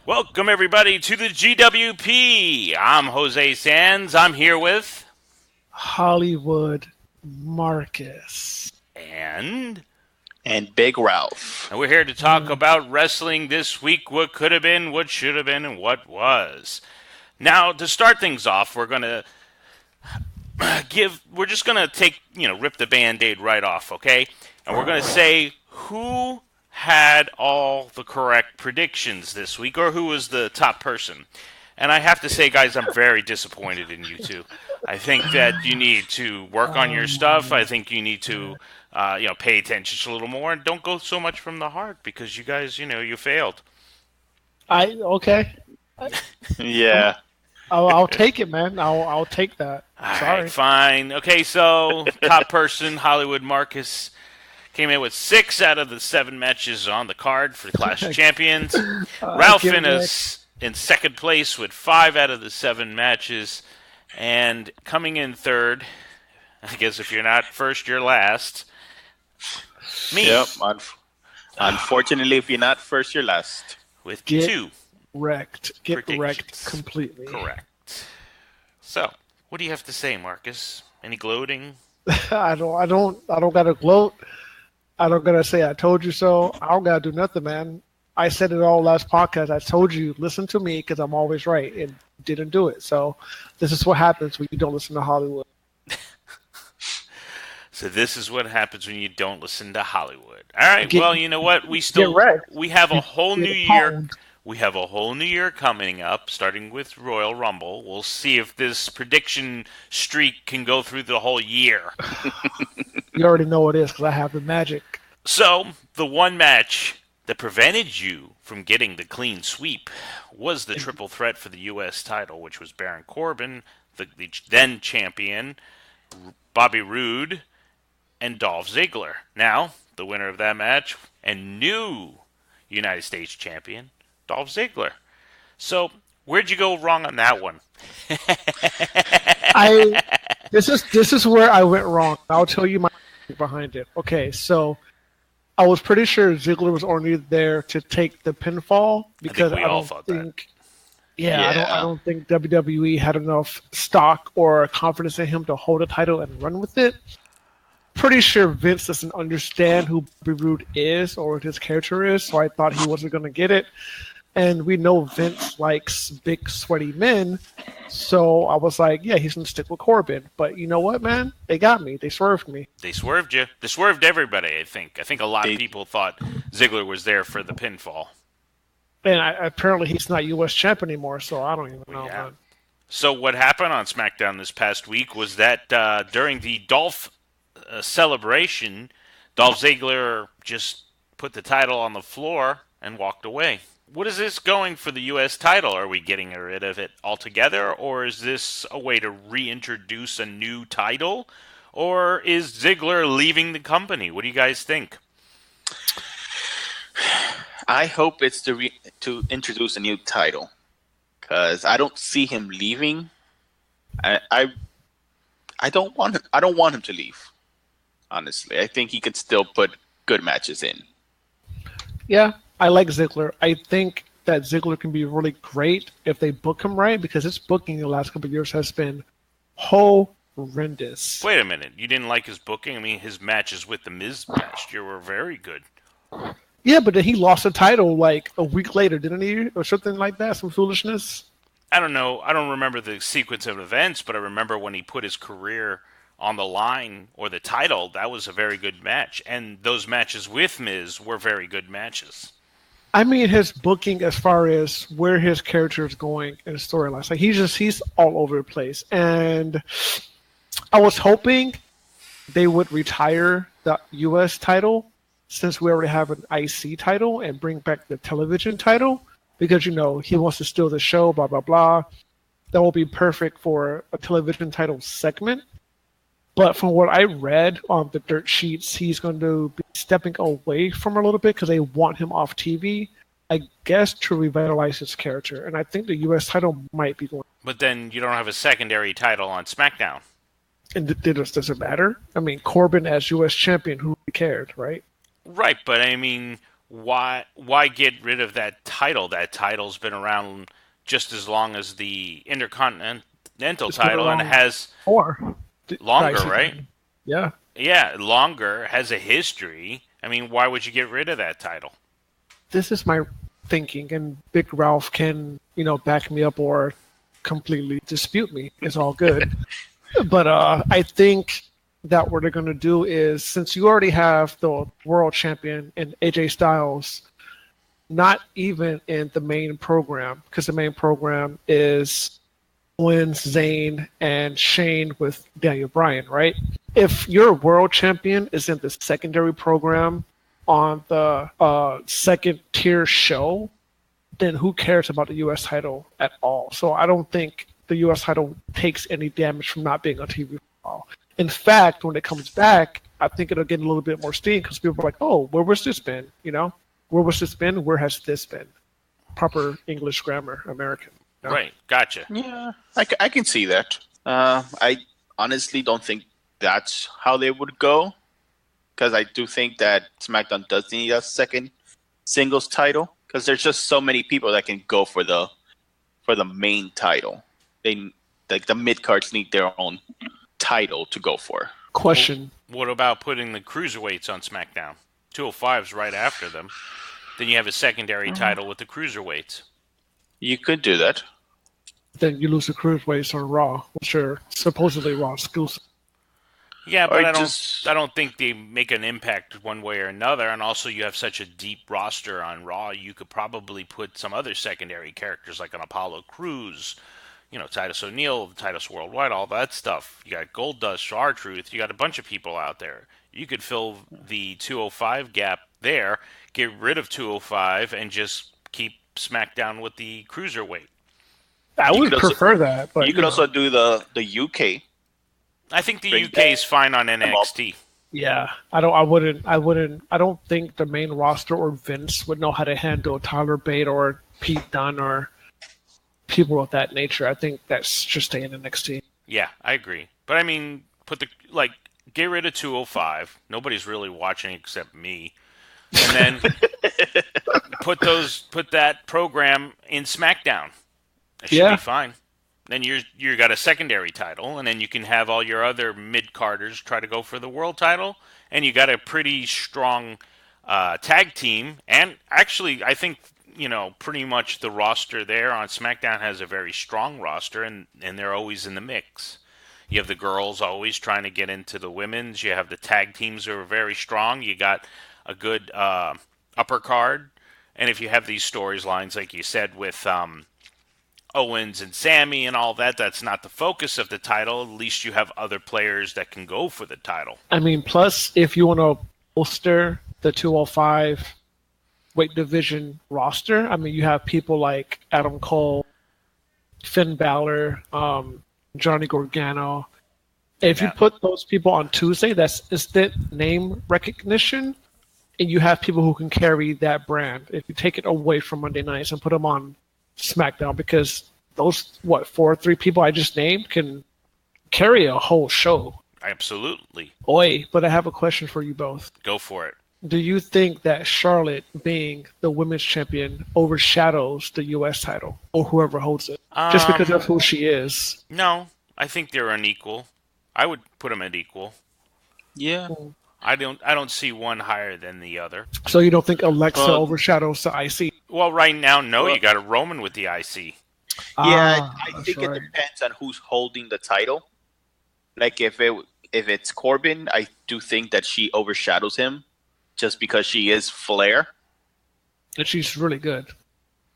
Welcome, everybody, to the GWP. I'm Jose Sands. I'm here with... Hollywood Marcus. And Big Ralph. we're here to talk about wrestling this week, what could have been, what should have been, and what was. Now, to start things off, we're going to rip the Band-Aid right off, okay? And we're going to say who had all the correct predictions this week, or who was the top person. And I have to say, guys, I'm very disappointed in you two. I think that you need to work on your stuff. I think you need to, pay attention a little more, and don't go so much from the heart, because you guys, you failed. Okay. Yeah. I'll take it, man. I'll take that. Sorry. All right, fine. Okay, so top person, Hollywood Marcus, came in with 6 out of the 7 matches on the card for the Clash of Champions. Ralph in second place with 5 out of the 7 matches. And coming in third, I guess if you're not first, you're last. Me. Yep. Unfortunately, if you're not first, you're last. With 2. Get wrecked completely. Correct. So, what do you have to say, Marcus? Any gloating? I don't gotta gloat. I don't gotta say I told you so. I don't gotta do nothing, man. I said it all last podcast. I told you, listen to me because I'm always right, and didn't do it. So this is what happens when you don't listen to Hollywood. So this is what happens when you don't listen to Hollywood. All right. Well, you know what? We have a whole new year. We have a whole new year coming up, starting with Royal Rumble. We'll see if this prediction streak can go through the whole year. You already know what it is because I have the magic. So, the one match that prevented you from getting the clean sweep was the triple threat for the U.S. title, which was Baron Corbin, the then champion, Bobby Roode, and Dolph Ziggler. Now, the winner of that match and new United States champion, Dolph Ziggler. So, where'd you go wrong on that one? This is where I went wrong. I'll tell you my behind it. Okay, so I was pretty sure Ziggler was only there to take the pinfall because I don't think I don't think WWE had enough stock or confidence in him to hold a title and run with it. Pretty sure Vince doesn't understand who Bobby Roode is or what his character is, so I thought he wasn't going to get it. And we know Vince likes big, sweaty men, so I was like, yeah, he's going to stick with Corbin. But you know what, man? They got me. They swerved me. They swerved you. They swerved everybody, I think. I think a lot of people thought Ziggler was there for the pinfall. And apparently he's not U.S. champ anymore, so I don't even know. Yeah. So what happened on SmackDown this past week was that during the Dolph celebration, Dolph Ziggler just put the title on the floor and walked away. What is this going for the U.S. title? Are we getting rid of it altogether, or is this a way to reintroduce a new title, or is Ziggler leaving the company? What do you guys think? I hope it's to introduce a new title, because I don't see him leaving. I don't want him. I don't want him to leave. Honestly, I think he could still put good matches in. Yeah, I like Ziggler. I think that Ziggler can be really great if they book him right, because his booking in the last couple of years has been horrendous. Wait a minute. You didn't like his booking? I mean, his matches with The Miz last year were very good. Yeah, but then he lost the title like a week later, didn't he? Or something like that, some foolishness. I don't know. I don't remember the sequence of events, but I remember when he put his career on the line, or the title, that was a very good match. And those matches with Miz were very good matches. I mean, his booking as far as where his character is going in storylines, like he's all over the place. And I was hoping they would retire the U.S. title since we already have an IC title and bring back the television title because, he wants to steal the show, blah, blah, blah. That will be perfect for a television title segment. But from what I read on the dirt sheets, he's going to be stepping away from a little bit because they want him off TV, I guess, to revitalize his character. And I think the U.S. title might be going. But then you don't have a secondary title on SmackDown. And does it matter? I mean, Corbin as U.S. champion, who cared, right? Right, but I mean, why get rid of that title? That title's been around just as long as the Intercontinental It's been title and around has for longer, right? Yeah. Yeah, longer, has a history. I mean, why would you get rid of that title? This is my thinking, and Big Ralph can, back me up or completely dispute me. It's all good. But I think that what they're going to do is, since you already have the world champion in AJ Styles, not even in the main program, because the main program is Owens, Zayn, and Shane with Daniel Bryan, right? If your world champion is in the secondary program on the second tier show, then who cares about the U.S. title at all? So I don't think the U.S. title takes any damage from not being on TV for a while. In fact, when it comes back, I think it'll get a little bit more steam because people are like, oh, where was this been? Where was this been? Where has this been? Proper English grammar, American. Right, gotcha. Yeah, I can see that. I honestly don't think that's how they would go, because I do think that SmackDown does need a second singles title, because there's just so many people that can go for the main title. The mid cards need their own title to go for. Question. What about putting the cruiserweights on SmackDown? 205's right after them. Then you have a secondary title with the cruiserweights. You could do that. Then you lose the cruiserweights on Raw, which are supposedly Raw exclusive. Yeah, but I don't think they make an impact one way or another. And also, you have such a deep roster on Raw. You could probably put some other secondary characters like an Apollo Crews, Titus O'Neil, Titus Worldwide, all that stuff. You got Goldust, R-Truth. You got a bunch of people out there. You could fill the 205 gap there, get rid of 205, and just keep SmackDown with the cruiserweight. I would prefer that, but you could also do the UK. I think the UK is fine on NXT. Yeah, I don't think the main roster or Vince would know how to handle Tyler Bate or Pete Dunne or people of that nature. I think that's just staying in NXT. Yeah, I agree. But I mean, get rid of 205. Nobody's really watching except me. And then put that program in SmackDown. It should be fine. Then you got a secondary title, and then you can have all your other mid-carders try to go for the world title, and you got a pretty strong tag team. And actually, I think pretty much the roster there on SmackDown has a very strong roster, and they're always in the mix. You have the girls always trying to get into the women's. You have the tag teams who are very strong. You got a good upper card, and if you have these storylines, like you said, with Owens and Sammy and all that, that's not the focus of the title. At least you have other players that can go for the title. I mean, plus, if you want to bolster the 205 weight division roster, I mean, you have people like Adam Cole, Finn Balor, Johnny Gargano. If you put those people on Tuesday, that's instant name recognition, and you have people who can carry that brand. If you take it away from Monday nights and put them on SmackDown, because those 3 people I just named can carry a whole show. Absolutely. Oi, but I have a question for you both. Go for it. Do you think that Charlotte being the women's champion overshadows the U.S. title or whoever holds it, just because of who she is? No, I think they're unequal. I would put them at equal. Yeah. I don't see one higher than the other. So you don't think Alexa overshadows the IC? Well, right now, no. You got a Roman with the IC. Yeah, I think it depends on who's holding the title. Like if it's Corbin, I do think that she overshadows him, just because she is Flair. And she's really good.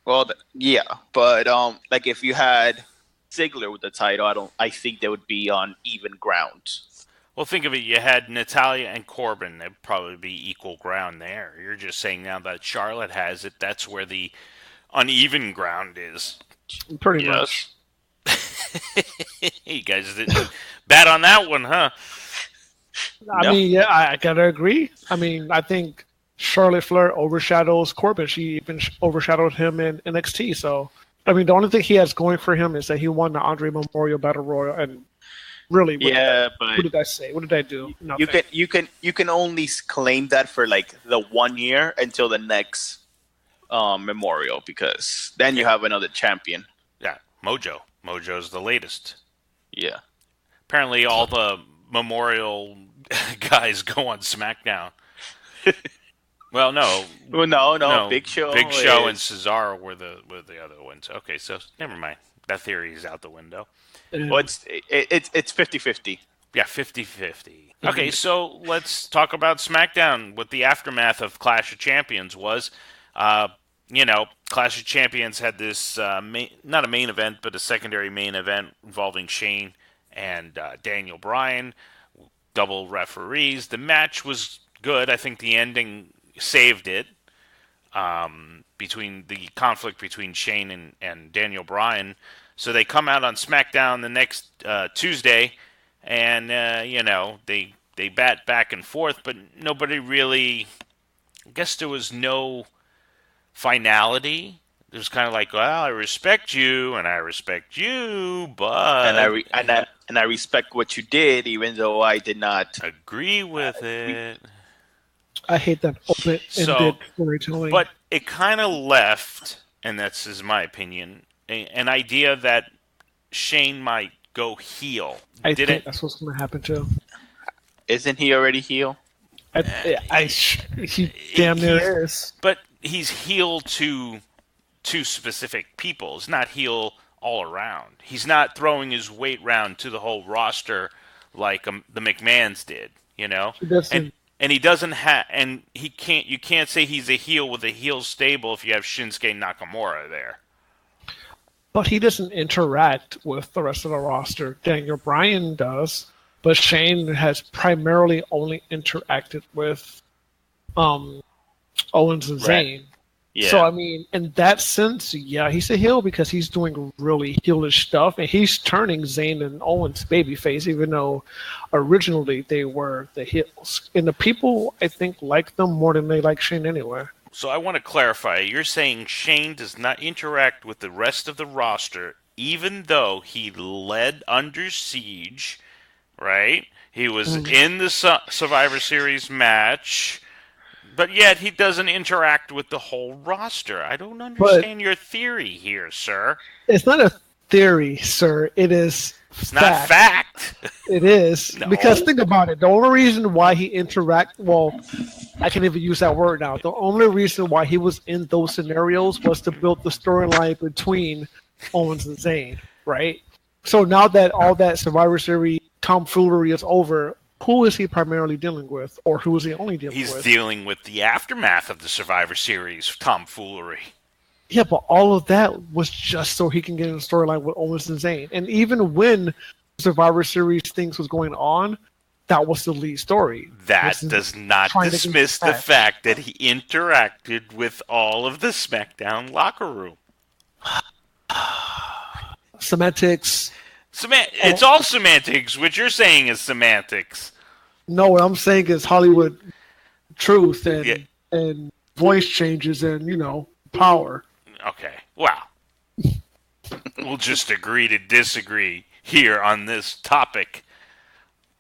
Well, yeah, but like if you had Ziggler with the title, I think they would be on even ground. Well, think of it. You had Natalya and Corbin. They'd probably be equal ground there. You're just saying now that Charlotte has it, that's where the uneven ground is. Pretty much. You guys didn't bat on that one, huh? I mean, yeah, I gotta agree. I mean, I think Charlotte Flair overshadows Corbin. She even overshadowed him in NXT. So, I mean, the only thing he has going for him is that he won the Andre Memorial Battle Royal, and Really, Yeah, what but did I say? What did I do? Nothing. you can only claim that for like the 1 year until the next memorial, because then you Yeah. have another champion. Yeah, Mojo. Mojo's the latest. Yeah. Apparently, all the memorial guys go on SmackDown. Well, no, Well, no, no. Big Show Big Show and is. Cesaro were the other ones. Okay, so never mind. That theory is out the window. Well, it's 50-50. Yeah, 50-50. Okay, so let's talk about SmackDown. What the aftermath of Clash of Champions was. Uh, Clash of Champions had this, not a main event, but a secondary main event involving Shane and Daniel Bryan, double referees. The match was good. I think the ending saved it, between the conflict between Shane and Daniel Bryan. So they come out on SmackDown the next Tuesday, and they bat back and forth, but nobody really. I guess there was no finality. It was kind of like, well, I respect you and I respect you, but And I respect what you did, even though I did not agree with it. I hate that open-ended So, storytelling. but it kind of left, and that's is my opinion, an idea that Shane might go heel. I think that's what's going to happen too. Isn't he already heel? He damn near is. But he's heel to two specific people. He's not heel all around. He's not throwing his weight round to the whole roster like the McMahons did, He doesn't. And he doesn't have, and he can't. You can't say he's a heel with a heel stable if you have Shinsuke Nakamura there. But he doesn't interact with the rest of the roster. Daniel Bryan does, but Shane has primarily only interacted with Owens and Zayn. Yeah. So, I mean, in that sense, yeah, he's a heel because he's doing really heelish stuff, and he's turning Zayn and Owens babyface, even though originally they were the heels. And the people, I think, like them more than they like Shane anyway. So I want to clarify. You're saying Shane does not interact with the rest of the roster, even though he led Under Siege, right? He was in the Survivor Series match, but yet he doesn't interact with the whole roster. I don't understand your theory here, sir. It's not a theory, sir. It is It's not fact. It is. No. Because think about it. The only reason why he I can't even use that word now. The only reason why he was in those scenarios was to build the storyline between Owens and Zayn, right? So now that all that Survivor Series tomfoolery is over, who is he primarily dealing with? Or who is he only dealing with? He's dealing with the aftermath of the Survivor Series tomfoolery. Yeah, but all of that was just so he can get in the storyline with Owens and Zayn. And even when Survivor Series things was going on, that was the lead story. That does not dismiss the fact that he interacted with all of the SmackDown locker room. Semantics. It's all semantics. What you're saying is semantics. No, what I'm saying is Hollywood truth and voice changes and, power. Okay, well, we'll just agree to disagree here on this topic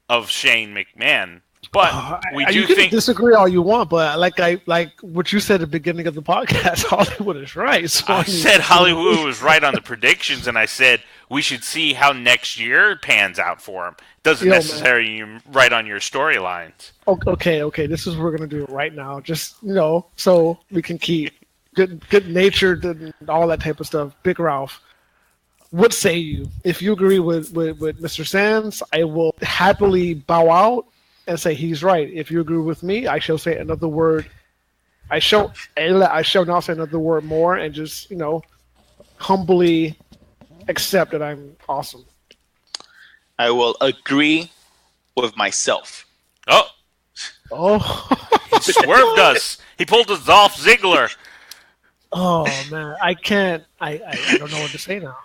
of Shane McMahon. But we do think disagree all you want, but like what you said at the beginning of the podcast, Hollywood is right. So I said Hollywood was right on the predictions, and I said we should see how next year pans out for him. Doesn't necessarily right on your storylines. Okay. This is what we're gonna do right now. Just so we can keep good natured and all that type of stuff. Big Ralph. What say you? If you agree with Mr. Sands, I will happily bow out and say he's right. If you agree with me, I shall say another word. I shall now say another word more and just, humbly accept that I'm awesome. I will agree with myself. Oh. He swerved us. He pulled a Dolph Ziggler. Oh, man. I can't. I don't know what to say now.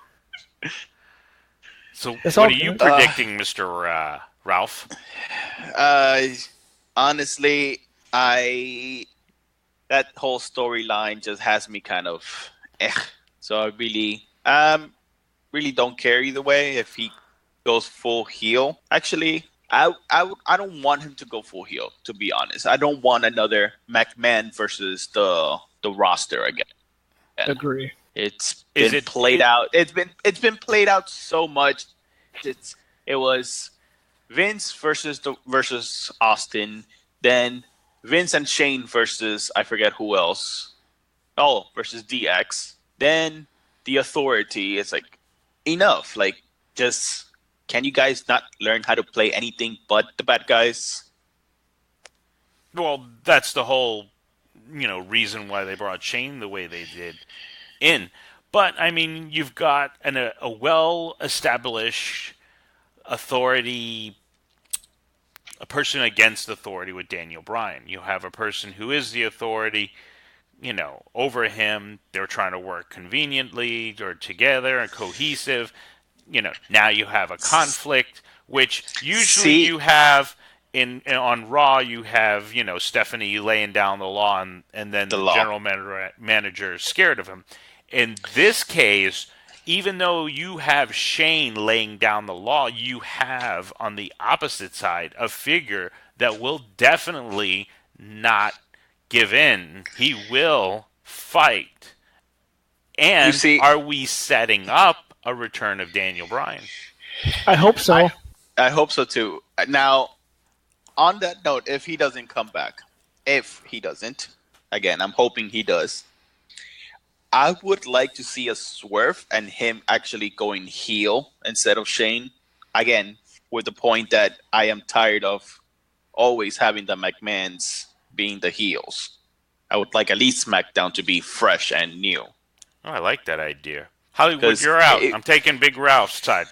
So, what are you predicting, Mr. Ralph? Honestly, that whole storyline just has me kind of So I really don't care either way if he goes full heel. Actually, I don't want him to go full heel. To be honest, I don't want another McMahon versus the roster again. Agree. It's Is been it? played out. It's been played out so much. It was Vince versus Austin, then Vince and Shane versus I forget who else. Oh, versus DX. Then the Authority. It's like enough. Like just can you guys not learn how to play anything but the bad guys? Well, that's the whole reason why they brought Shane the way they did in. But I mean, you've got a well-established authority, a person against authority with Daniel Bryan. You have a person who is the authority, over him. They're trying to work conveniently or together and cohesive. Now you have a conflict, which usually See you have on Raw. You have Stephanie laying down the law, and then the the law. general manager is scared of him. In this case, even though you have Shane laying down the law, you have on the opposite side a figure that will definitely not give in. He will fight. You And see, are we setting up a return of Daniel Bryan? I hope so. I hope so too. Now, on that note, if he doesn't come back, if he doesn't, again, I'm hoping he does. I would like to see a swerve and him actually going heel instead of Shane. Again, with the point that I am tired of always having the McMahons being the heels. I would like at least SmackDown to be fresh and new. Oh, I like that idea. Hollywood, 'Cause you're out. I'm taking Big Ralph's side.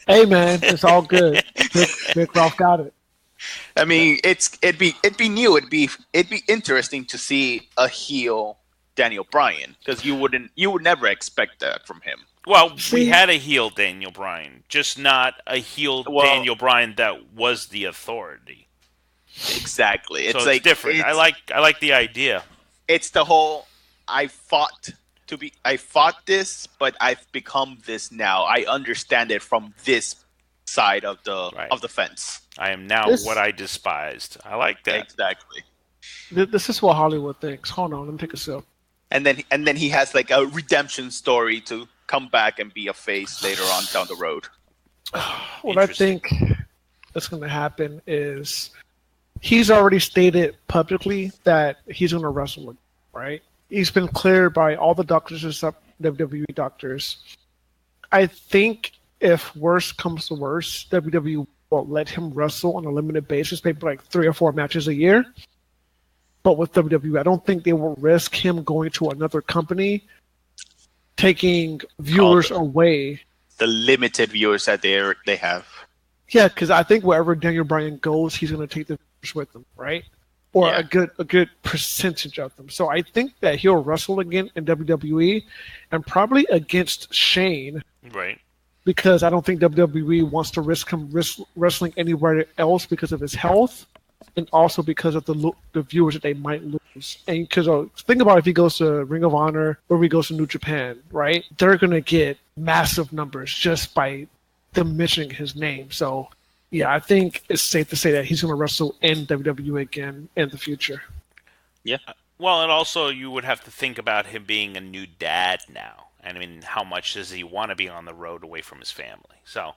Hey man, it's all good. Big Ralph got it. I mean, it'd be new. It'd be interesting to see a heel Daniel Bryan because you would never expect that from him. Well, we See- had a heel Daniel Bryan, just not a heel Well- Daniel Bryan that was the authority. Exactly. So it's different. I like the idea. It's the whole I fought this, but I've become this now. I understand it from this side of the Right. of the fence. I am now This- what I despised. I like that. Exactly. This is what Hollywood thinks. Hold on, let me take a sip. And then he has like a redemption story to come back and be a face later on down the road. What I Interesting. think that's going to happen is he's already stated publicly that he's going to wrestle again, right? He's been cleared by all the doctors except WWE doctors. I think if worse comes to worse, WWE will let him wrestle on a limited basis, maybe like 3 or 4 matches a year. But with WWE, I don't think they will risk him going to another company, taking viewers away. The limited viewers that they have. Yeah, because I think wherever Daniel Bryan goes, he's going to take the viewers with him, right? Or Yeah. a good percentage of them. So I think that he'll wrestle again in WWE, and probably against Shane, Right. because I don't think WWE wants to risk him wrestling anywhere else because of his health, and also because of the viewers that they might lose. And because think about if he goes to Ring of Honor or if he goes to New Japan, right? They're gonna get massive numbers just by them mentioning his name. So yeah, I think it's safe to say that he's gonna wrestle in WWE again in the future. Yeah. Well, and also you would have to think about him being a new dad now. And I mean, how much does he want to be on the road away from his family? So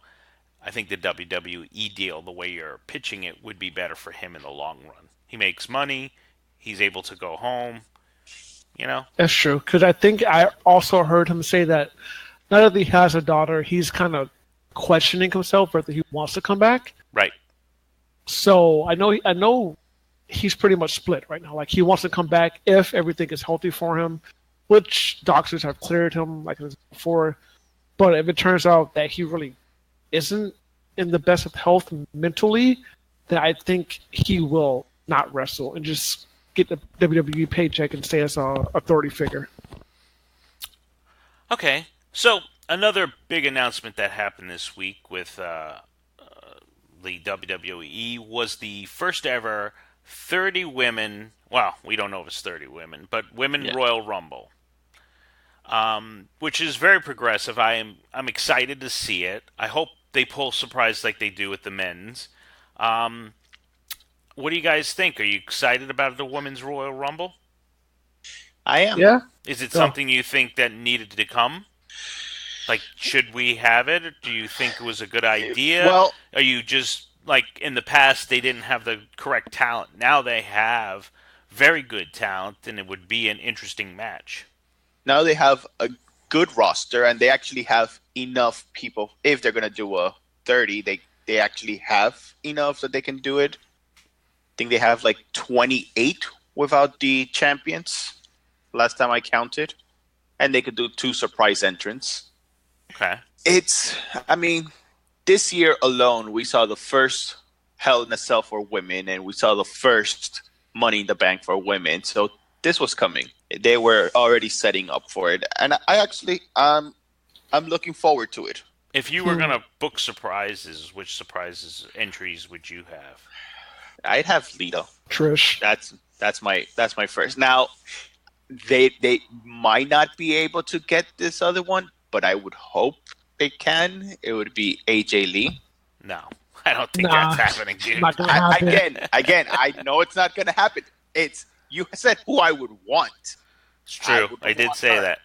I think the WWE deal, the way you're pitching it, would be better for him in the long run. He makes money. He's able to go home. That's true. Because I think I also heard him say that now that he has a daughter, he's kind of questioning himself whether he wants to come back. Right. So I know he's pretty much split right now. Like he wants to come back if everything is healthy for him, which doctors have cleared him like before. But if it turns out that he really isn't in the best of health mentally, then I think he will not wrestle and just get the WWE paycheck and stay as a authority figure. Okay. So another big announcement that happened this week with the WWE was the first ever 30 women. Well, we don't know if it's 30 women, but Women Yeah. Royal Rumble, which is very progressive. I'm excited to see it. I hope they pull surprise like they do with the men's. Um, what do you guys think? Are you excited about the Women's Royal Rumble? I am. Yeah. Is it Go. something you think that needed to come? Like, should we have it? Or do you think it was a good idea? Well, Are you just like in the past they didn't have the correct talent? Now they have very good talent, and it would be an interesting match. now they have a good roster, and they actually have enough people. If they're gonna do a 30, they actually have enough that they can do it. I think they have like 28 without the champions. Last time I counted, and they could do 2 surprise entrants. Okay. It's, I mean, this year alone, we saw the first Hell in a Cell for women, and we saw the first Money in the Bank for women. So this was coming. They were already setting up for it, and I actually, I'm looking forward to it. If you were gonna book surprises, which surprises entries would you have? I'd have Lita. Trish. That's my first. Now, they might not be able to get this other one, but I would hope they can. It would be AJ Lee. No, I don't think Nah, that's happening, dude. Not gonna happen. Again, I know it's not going to happen. It's you said who I would want. It's true. I did say her. that.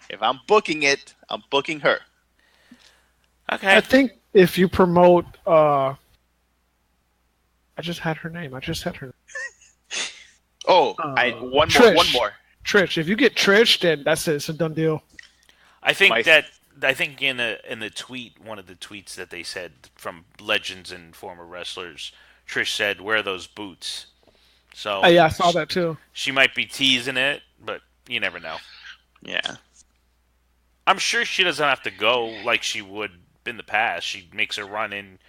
If I'm booking it, I'm booking her. Okay. I think if you promote, I just had her name. I just had her. Oh, Trish. one more. Trish. If you get Trish, then that's it. It's a done deal. I think My- that I think in the tweet, one of the tweets that they said from legends and former wrestlers, Trish said, "Wear those boots." So Yeah, I saw that too. she might be teasing it, but you never know. Yeah. I'm sure she doesn't have to go like she would in the past. She makes her run in,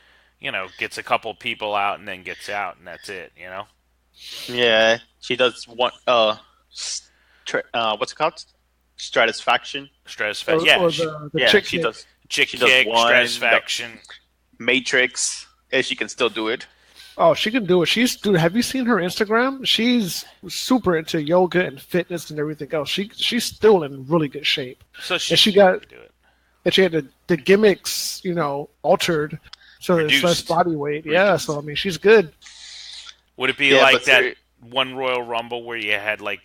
gets a couple people out and then gets out, and that's it. Yeah, she does one. What's it called? Stratisfaction. Stratisfaction. Or Yeah, the chick she kick. does. chick she does kick, one, Stratisfaction. Matrix. And she can still do it. Oh, she can do it. Dude, have you seen her Instagram? She's super into yoga and fitness and everything else. She's still in really good shape. So she got- do it. And she had the gimmicks, altered so it's less Reduced. body weight. Yeah, Reduced. so I mean, she's good. Would it be Yeah, like but that there- one Royal Rumble where you had like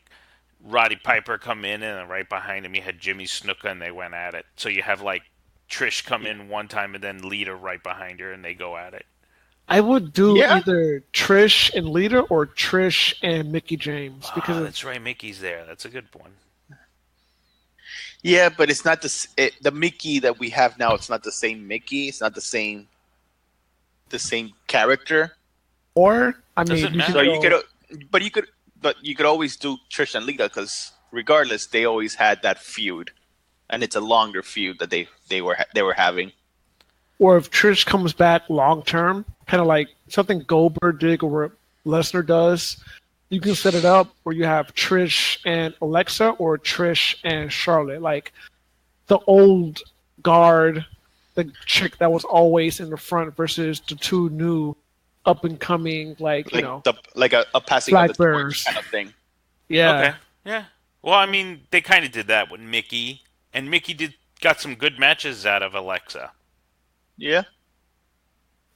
Roddy Piper come in and then right behind him you had Jimmy Snuka and they went at it? So you have like Trish come in one time and then Lita right behind her and they go at it. I would do Yeah. either Trish and Lita or Trish and Mickey James because That's right, Mickey's there. That's a good one. Yeah, but it's not the Mickey that we have now. It's not the same Mickey. It's not the same character. or I Does mean, it matter? So you could always do Trish and Lita because regardless, they always had that feud, and it's a longer feud that they were having. or if Trish comes back long term, kind of like something Goldberg did or Lesnar does, you can set it up where you have Trish and Alexa or Trish and Charlotte, like the old guard, the chick that was always in the front versus the two new up and coming, like a passing flag of the torch bearers. kind of thing. Yeah. Okay. Yeah. Well, I mean, they kind of did that with Mickey, and Mickey got some good matches out of Alexa. Yeah.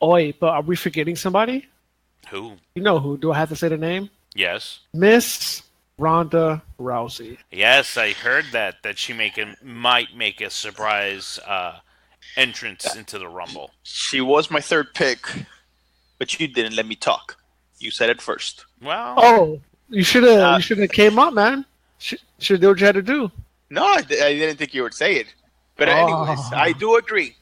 Oi, but are we forgetting somebody? Who? You know who? Do I have to say the name? Yes. Miss Ronda Rousey. Yes, I heard that she might make a surprise entrance into the Rumble. She was my third pick, but you didn't let me talk. You said it first. Well, Oh, you should have came up, man. Should have did what you had to do. No, I didn't think you would say it. But anyways, Oh. I do agree.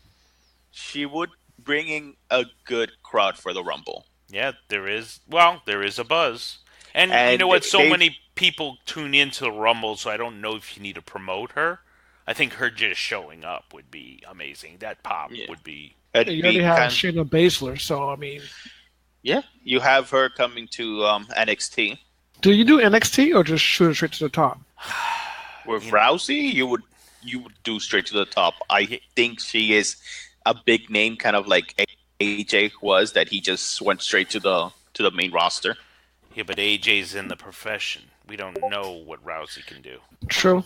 She would bring in a good crowd for the Rumble. yeah, there is a buzz. And you And know what? So they- many people tune into the Rumble, so I don't know if you need to promote her. I think her just showing up would be amazing. That pop Yeah. would be. It'd You be already have kind- Shayna Baszler, so I mean, Yeah, you have her coming to NXT do you do NXT or just shoot it straight to the top? with You- Rousey. You would do straight to the top. I think she is a big name, kind of like AJ was. That he just went straight to the main roster. Yeah, but AJ's in the profession. We don't know what Rousey can do. True.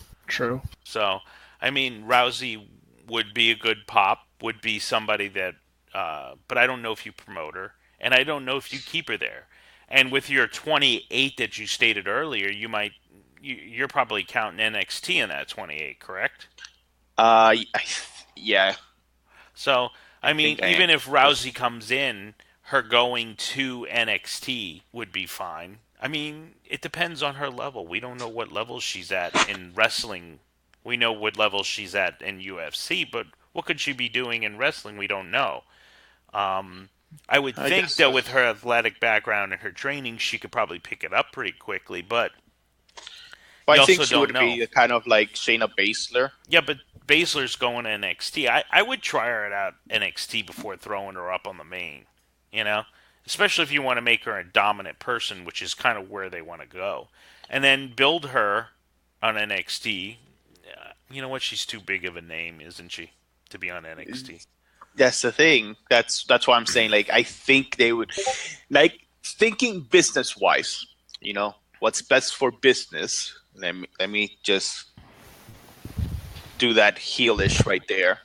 So, I mean, Rousey would be a good pop would be somebody that, but I don't know if you promote her, and I don't know if you keep her there. And with your 28 that you stated earlier, you're probably counting NXT in that 28, correct? Yeah. So, I mean, think I even am. if Rousey comes in, her going to NXT would be fine. I mean, it depends on her level. We don't know what level she's at in wrestling. We know what level she's at in UFC, but what could she be doing in wrestling? We don't know. I would I think guess that so. with her athletic background and her training, she could probably pick it up pretty quickly, but But you I think also she don't would know. be kind of like Shayna Baszler. Yeah, but Baszler's going to NXT. I would try her out NXT before throwing her up on the main, you know? Especially if you want to make her a dominant person, which is kind of where they want to go. And then build her on NXT. You know what? She's too big of a name, isn't she, to be on NXT? That's the thing. That's why I'm saying, like, I think they would, like, thinking business wise. What's best for business. Let me just do that heelish right there.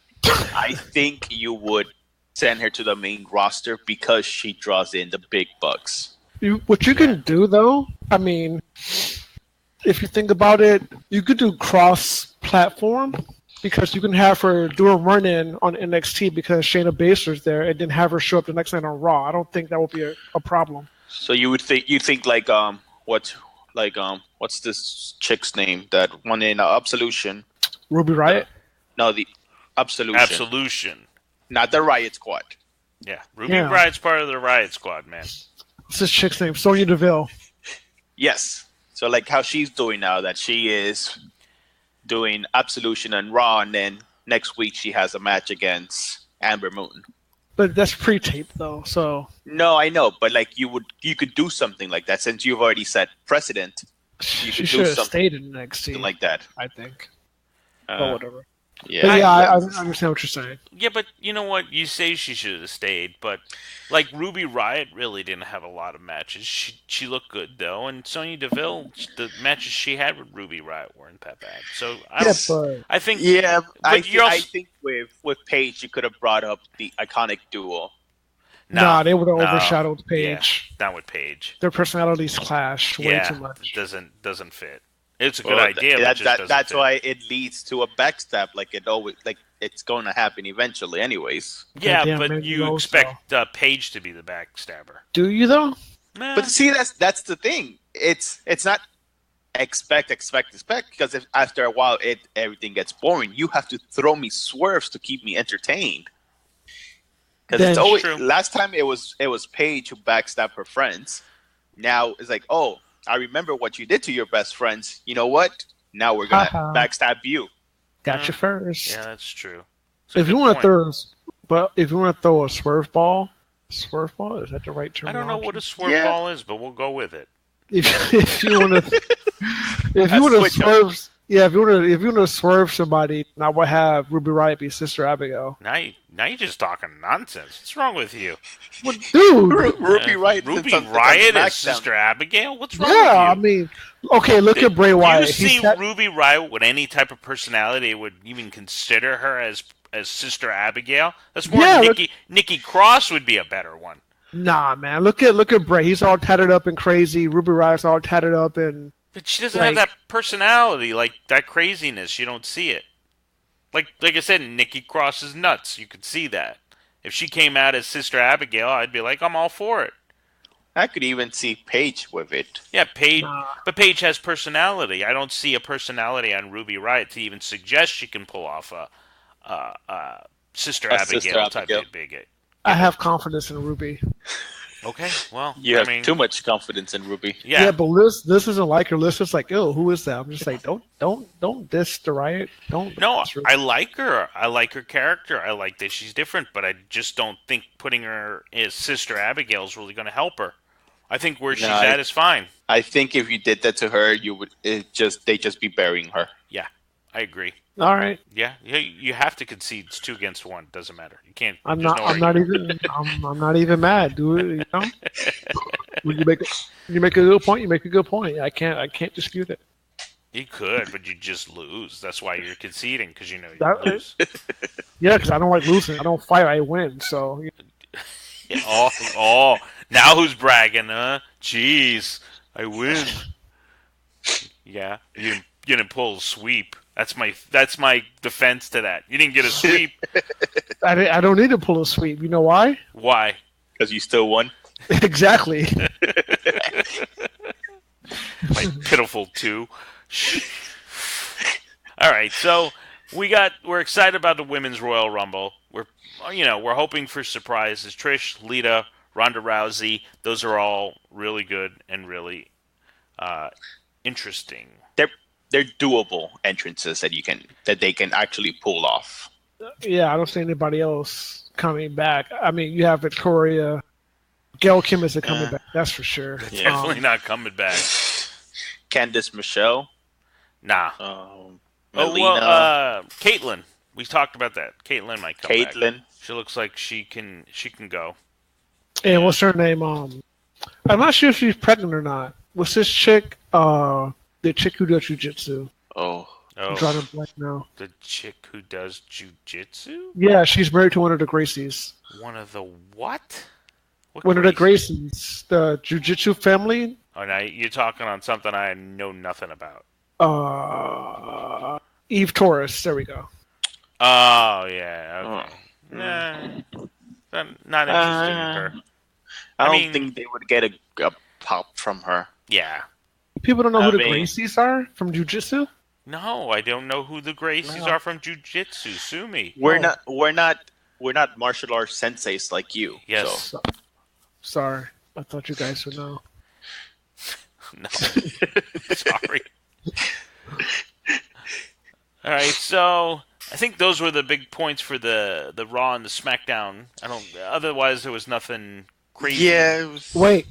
I think you would send her to the main roster because she draws in the big bucks. What you can do, though, I mean, if you think about it, you could do cross-platform because you can have her do a run-in on NXT because Shayna Baszler's there, and then have her show up the next night on Raw. I don't think that would be a problem. So you think like what's this chick's name that won in Absolution? Ruby Riott? No, the Absolution. Absolution. Not the Riot Squad. Yeah, Ruby Yeah. Riot's part of the Riot Squad, man. What's this chick's name? Sonya Deville. Yes. So like how she's doing now, that she is doing Absolution and Raw, and then next week she has a match against Amber Moon. But that's pre-taped, though, so... No, I know, but like you could do something like that since you've already set precedent. She could do should have something stayed in NXT, like that. I think. Uh, But whatever. Yeah. But yeah, I understand what you're saying. Yeah, but you know what? You say she should have stayed, but like Ruby Riott really didn't have a lot of matches. She looked good though, and Sonya Deville, the matches she had with Ruby Riott weren't that bad. So Yeah, but I think Yeah, But you're also- I think with Paige you could have brought up the iconic duo. nah, they would have no, overshadowed Paige. Yeah, not with Paige. Their personalities clash way Yeah, too much. doesn't fit. It's a good Well, idea, but just doesn't that's fit. why it leads to a backstab. Like it always, like it's going to happen eventually, anyways. Yeah, Goddamn, but man, you you know expect Paige to be the backstabber. Do you, though? Nah. But see, that's the thing. It's not expect because if after a while everything gets boring, you have to throw me swerves to keep me entertained. Because it's That's always true. last time it was Paige who backstabbed her friends. Now it's like, oh, I remember what you did to your best friends. You know what? Now we're gonna Haha. backstab you. Got you first. Yeah, that's true. It's a If you good want point. to throw a swerve ball, is that the right term? I don't know what a swerve Yeah. ball is, but we'll go with it. If you want to, if A you want to switch up. swerve, yeah, if you want to swerve somebody, I would have Ruby Riott be Sister Abigail. Now you're just talking nonsense. What's wrong with you? What, dude? Ruby Riott. Ruby it's on Riott SmackDown. is Sister Abigail? What's wrong Yeah, I with you? mean, okay, look at Bray Wyatt. Do you see He's had- Ruby Riott with any type of personality would even consider her as Sister Abigail? That's more Yeah, look- Nikki Cross would be a better one. Nah, man. Look at Bray. He's all tatted up and crazy. Ruby Riott's all tatted up and But she doesn't have Like- that personality, like that craziness. You don't see it. Like I said, Nikki Cross is nuts. You could see that. If she came out as Sister Abigail, I'd be like, I'm all for it. I could even see Paige with it. Yeah, Paige, Nah. but Paige has personality. I don't see a personality on Ruby Riott to even suggest she can pull off a Sister A Abigail Sister type Abigail. of bigot. I have confidence in Ruby. Okay, well, You I have mean, too much confidence in Ruby. yeah. But Liz isn't like her. Liz is like, oh, who is that? I'm just like, don't diss the Riot. Don't. No, diss Ruby. I like her. I like her character. I like that she's different, but I just don't think putting her as Sister Abigail is really going to help her. I think where she's I- at is fine. I think if you did that to her, they'd just be burying her. Yeah, I agree. All right. Yeah, you have to concede. It's 2-1. Doesn't matter. You can't. I'm there's not. no I'm not argument. even. I'm not even mad, dude. You know. When you make a good point, you make a good point. I can't dispute it. You could, but you just lose. That's why you're conceding, because you know you That, lose. yeah, because I don't like losing. I don't fight. I win. So Yeah, oh, now who's bragging, huh? Jeez, I win. Yeah, you didn't pull a sweep. That's my defense to that. You didn't get a sweep. I don't need to pull a sweep. You know why? Why? Because you still won. Exactly. My pitiful two. All right, so we're excited about the women's Royal Rumble. We're hoping for surprises. Trish, Lita, Ronda Rousey. Those are all really good and really interesting. They're doable entrances that they can actually pull off. Yeah, I don't see anybody else coming back. I mean, you have Victoria. Gail Kim isn't coming back. That's for sure. Definitely not coming back. Candice Michelle. Nah. Melina. Caitlyn. We talked about that. Caitlyn might come back. Caitlyn. She looks like she can go. And what's her name? I'm not sure if she's pregnant or not. What's this chick? The chick who does jujitsu. Oh. I'm drawing a blank now. The chick who does jujitsu? Yeah, she's married to one of the Gracies. One of the what? One of the Gracies, the jujitsu family. Oh, now you're talking on something I know nothing about. Eve Torres. There we go. Oh yeah. Okay. Nah, not interested in her. I don't think they would get a pop from her. Yeah. People don't know who the Gracies are from jujitsu. No, I don't know who the Gracies are from jujitsu. Sue me. We're not martial arts senseis like you. Yes. So. Sorry, I thought you guys would know. No. Sorry. All right, so I think those were the big points for the Raw and the SmackDown. Otherwise, there was nothing crazy. Yeah. It was, wait.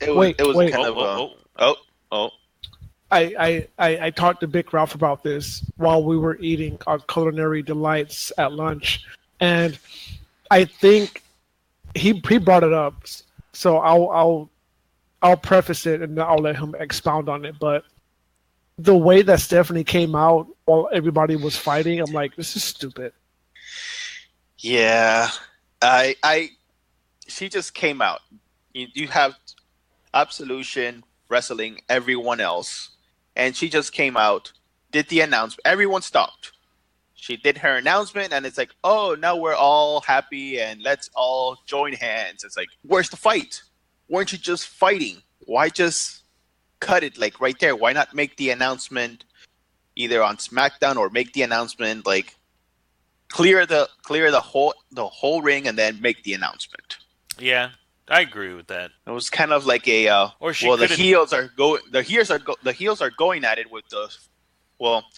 I talked to Big Ralph about this while we were eating our culinary delights at lunch, and I think he brought it up. So I'll preface it and I'll let him expound on it. But the way that Stephanie came out while everybody was fighting, I'm like, this is stupid. Yeah, she just came out. You have Absolution wrestling everyone else, and she just came out, did the announcement. Everyone stopped. She did her announcement, and it's like, oh, now we're all happy, and let's all join hands. It's like, where's the fight? Weren't you just fighting? Why just cut it like right there? Why not make the announcement either on SmackDown or make the announcement like clear the whole ring and then make the announcement? Yeah, I agree with that. It was kind of like a the heels are going at it with the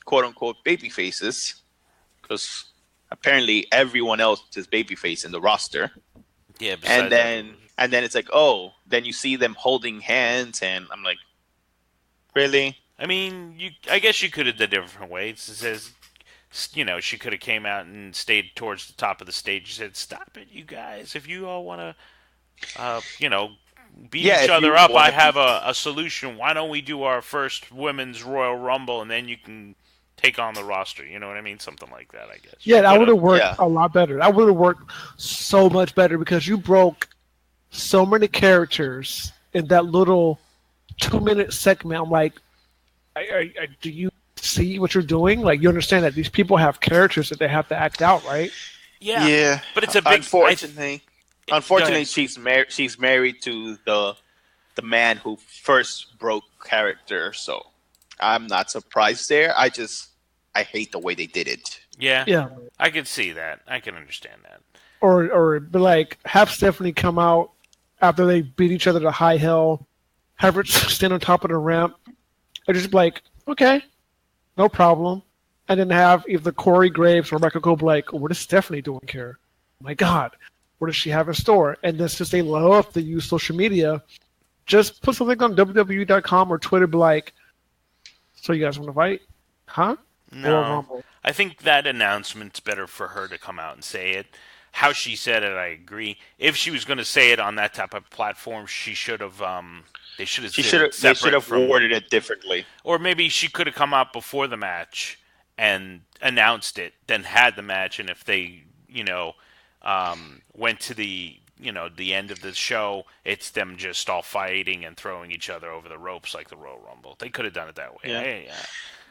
quote unquote baby faces, because apparently everyone else is babyface in the roster. Yeah, and then it's like, then you see them holding hands, and I'm like, really? I mean, I guess you could have done different ways. It says, she could have came out and stayed towards the top of the stage and said, "Stop it, you guys! If you all want to, beat each other up, I have a solution. Why don't we do our first women's Royal Rumble, and then you can take on the roster?" You know what I mean? Something like that, I guess. Yeah, that would have worked a lot better. That would have worked so much better, because you broke so many characters in that little 2-minute segment. I'm like, do you see what you're doing? Like, you understand that these people have characters that they have to act out, right? Yeah. Yeah. But it's a big... Unfortunately, she's married to the man who first broke character, so I'm not surprised there. I hate the way they did it. Yeah. I can see that. I can understand that. Or be like, have Stephanie come out after they beat each other to high hell, have her stand on top of the ramp, and just be like, okay, no problem. And then have either Corey Graves or Rebecca go like, what is Stephanie doing here? Oh my God, what does she have in store? And then since they love to use social media, just put something on WWE.com or Twitter, be like, so you guys want to fight? Huh? No. I think that announcement's better for her to come out and say it. How she said it, I agree. If she was going to say it on that type of platform, she should have They should have. They should have worded it differently. Or maybe she could have come out before the match and announced it, then had the match, and if they, went to the end of the show, it's them just all fighting and throwing each other over the ropes like the Royal Rumble. They could have done it that way. Yeah.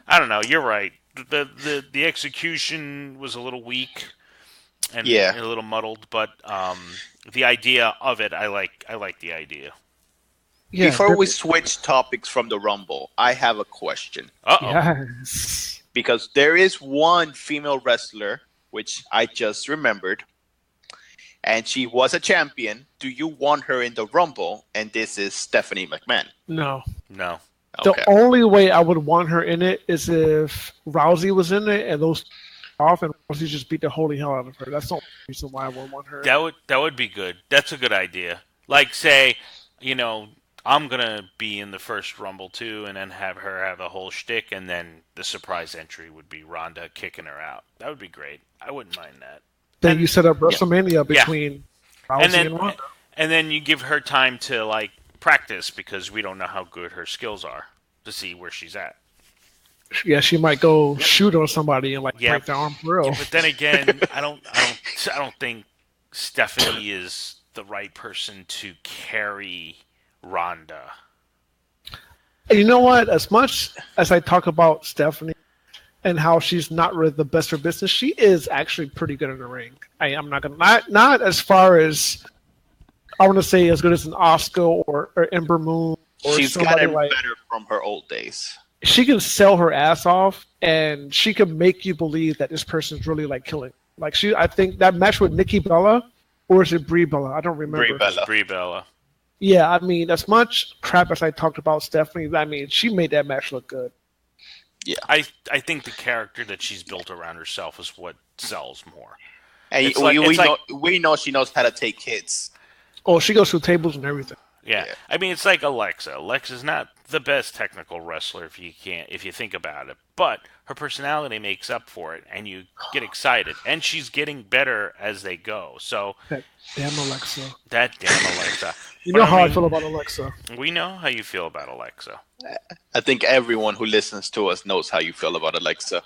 I don't know. You're right. The execution was a little weak and a little muddled, but the idea of it, I like the idea. Yeah, Before we switch topics from the Rumble, I have a question. Uh-oh. Yes. Because there is one female wrestler, which I just remembered, and she was a champion. Do you want her in the Rumble? And this is Stephanie McMahon. No. No. Okay. The only way I would want her in it is if Rousey was in it and those off and Rousey just beat the holy hell out of her. That's the only reason why I would want her. That would be good. That's a good idea. Like, say, I'm going to be in the first Rumble too, and then have her have a whole shtick, and then the surprise entry would be Ronda kicking her out. That would be great. I wouldn't mind that. Then you set up WrestleMania between Rousey and Ronda. And then you give her time to, practice, because we don't know how good her skills are, to see where she's at. Yeah, she might go shoot on somebody and break their arm for real. Yeah, but then again, I don't think Stephanie is the right person to carry Ronda. You know what? As much as I talk about Stephanie and how she's not really the best for business, she is actually pretty good in the ring. I'm not gonna not as far as I want to say as good as an Asuka or Ember Moon. Or she's gotten better from her old days. She can sell her ass off, and she can make you believe that this person's really killing. I think that match with Nikki Bella, or is it Brie Bella? I don't remember. Brie Bella. Yeah, I mean, as much crap as I talked about Stephanie, I mean, she made that match look good. Yeah, I think the character that she's built around herself is what sells more. And we know she knows how to take hits. Oh, she goes through tables and everything. Yeah. I mean, it's like Alexa. Alexa's not the best technical wrestler if you think about it, but her personality makes up for it, and you get excited. And she's getting better as they go. So that damn Alexa. You know how I feel about Alexa. We know how you feel about Alexa. I think everyone who listens to us knows how you feel about Alexa.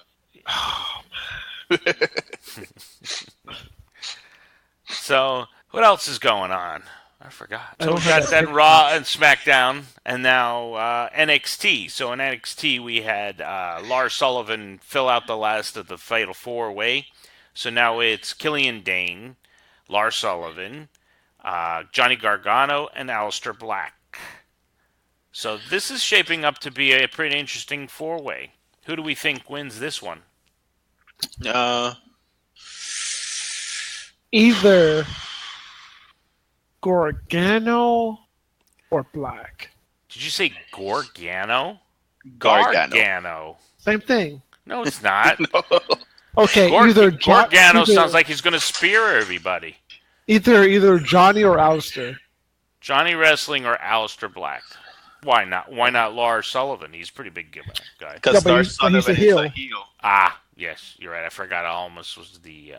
So, what else is going on? I forgot. So we got then Raw and SmackDown, and now NXT. So in NXT, we had Lars Sullivan fill out the last of the Fatal 4-Way. So now it's Killian Dane, Lars Sullivan, Johnny Gargano, and Aleister Black. So this is shaping up to be a pretty interesting 4-Way. Who do we think wins this one? Either Gargano or Black. Did you say Gargano? Gargano. Same thing. No, it's not. No. Okay, Gargano sounds like he's going to spear everybody. Either Johnny or Aleister. Johnny Wrestling or Aleister Black. Why not? Why not Lars Sullivan? He's a pretty big guy. Because Lars Sullivan is a heel. Ah, yes, you're right. I forgot. I almost was the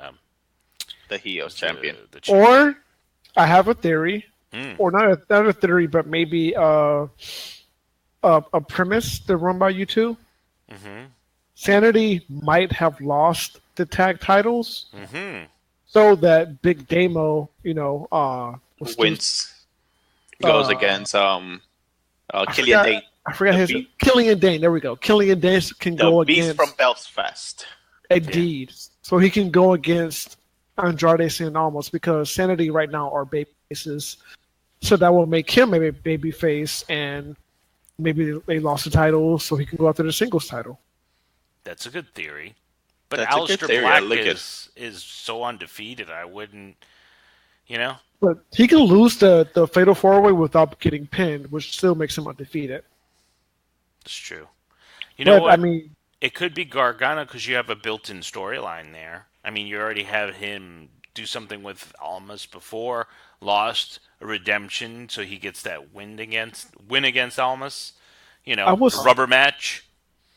heel champion. Or I have a theory, or not a theory, but maybe a premise to run by you two. Mm-hmm. Sanity might have lost the tag titles, so that Big Damo, wins. Goes against Killian Dane. I forgot his name. Killian Dane. There we go. Killian Dane can go against the Beast from Belfast. Indeed. So he can go against Andrade Cien Almas, because Sanity right now are baby faces. So that will make him a baby face, and maybe they lost the title so he can go after the singles title. That's a good theory. But Aleister Black is so undefeated, I wouldn't, But he can lose the Fatal 4-Way without getting pinned, which still makes him undefeated. That's true. You know what? I mean, it could be Gargano because you have a built-in storyline there. I mean, you already have him do something with Almas before, lost a redemption, so he gets that win against Almas. Rubber match.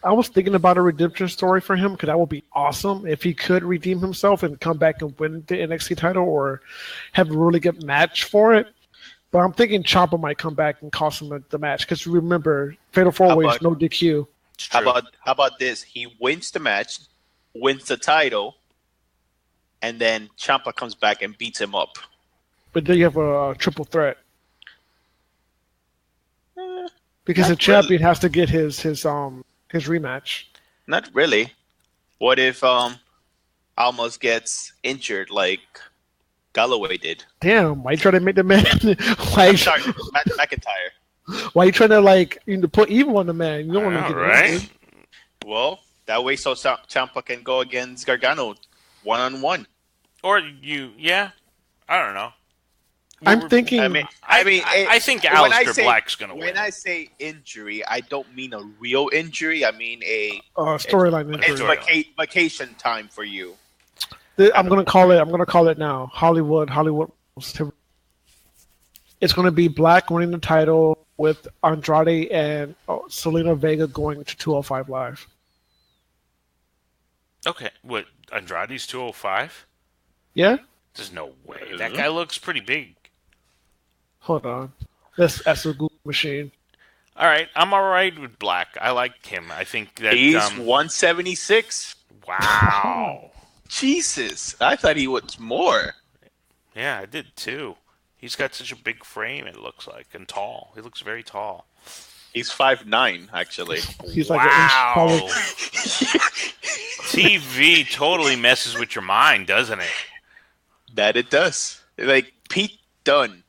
I was thinking about a redemption story for him, because that would be awesome if he could redeem himself and come back and win the NXT title, or have a really good match for it. But I'm thinking Ciampa might come back and cost him the match because remember, Fatal How 4 Way is about no DQ. It's how true. about this? He wins the match, wins the title, and then Ciampa comes back and beats him up. But then you have a triple threat because the Not champion has to get his rematch. Not really. What if Almost gets injured like Galloway did? Damn, why you trying to make the man? why, I'm sorry, Matt McIntyre. why you trying to like put evil on the man? You don't want to get right? injured. Well, that way so Ciampa can go against Gargano 1-on-1. Or I don't know. I'm thinking. I think when I Aleister say- Black's going to win. When I say injury, I don't mean a real injury. I mean a Storyline it's injury. vacation time for you. I'm gonna call it now. Hollywood. It's gonna be Black winning the title with Andrade and Selena Vega going to 205 Live. Okay, what, Andrade's 205? Yeah. There's no way. That guy looks pretty big. Hold on. That's a Google machine. All right, I'm all right with Black. I like him. I think that He's 176. wow. Jesus, I thought he was more. Yeah, I did too. He's got such a big frame. It looks like, and tall. He looks very tall. He's 5'9", actually. He's like an inch taller. TV totally messes with your mind, doesn't it? That it does. Like Pete Dunne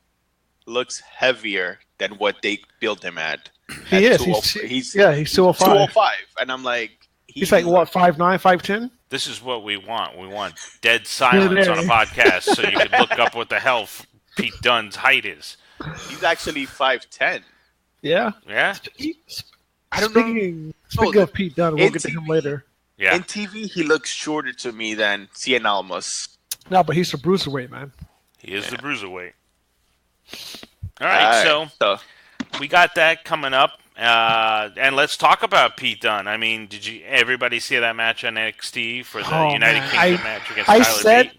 looks heavier than what they built him at. He is. He's 205. 205, and I'm like, He's like what, 5'9", 5'10"? This is what we want. We want dead silence on a podcast so you can look up what the hell Pete Dunne's height is. He's actually 5'10". Yeah. Yeah? I don't know. Speaking of Pete Dunne, we'll get to him later. Yeah. In TV, he looks shorter to me than Cien Almas. No, but he's a bruiserweight, man. He is the bruiserweight. All right, so we got that coming up. And let's talk about Pete Dunne. I mean, did everybody see that match on NXT for the United Kingdom match against Tyler Bate?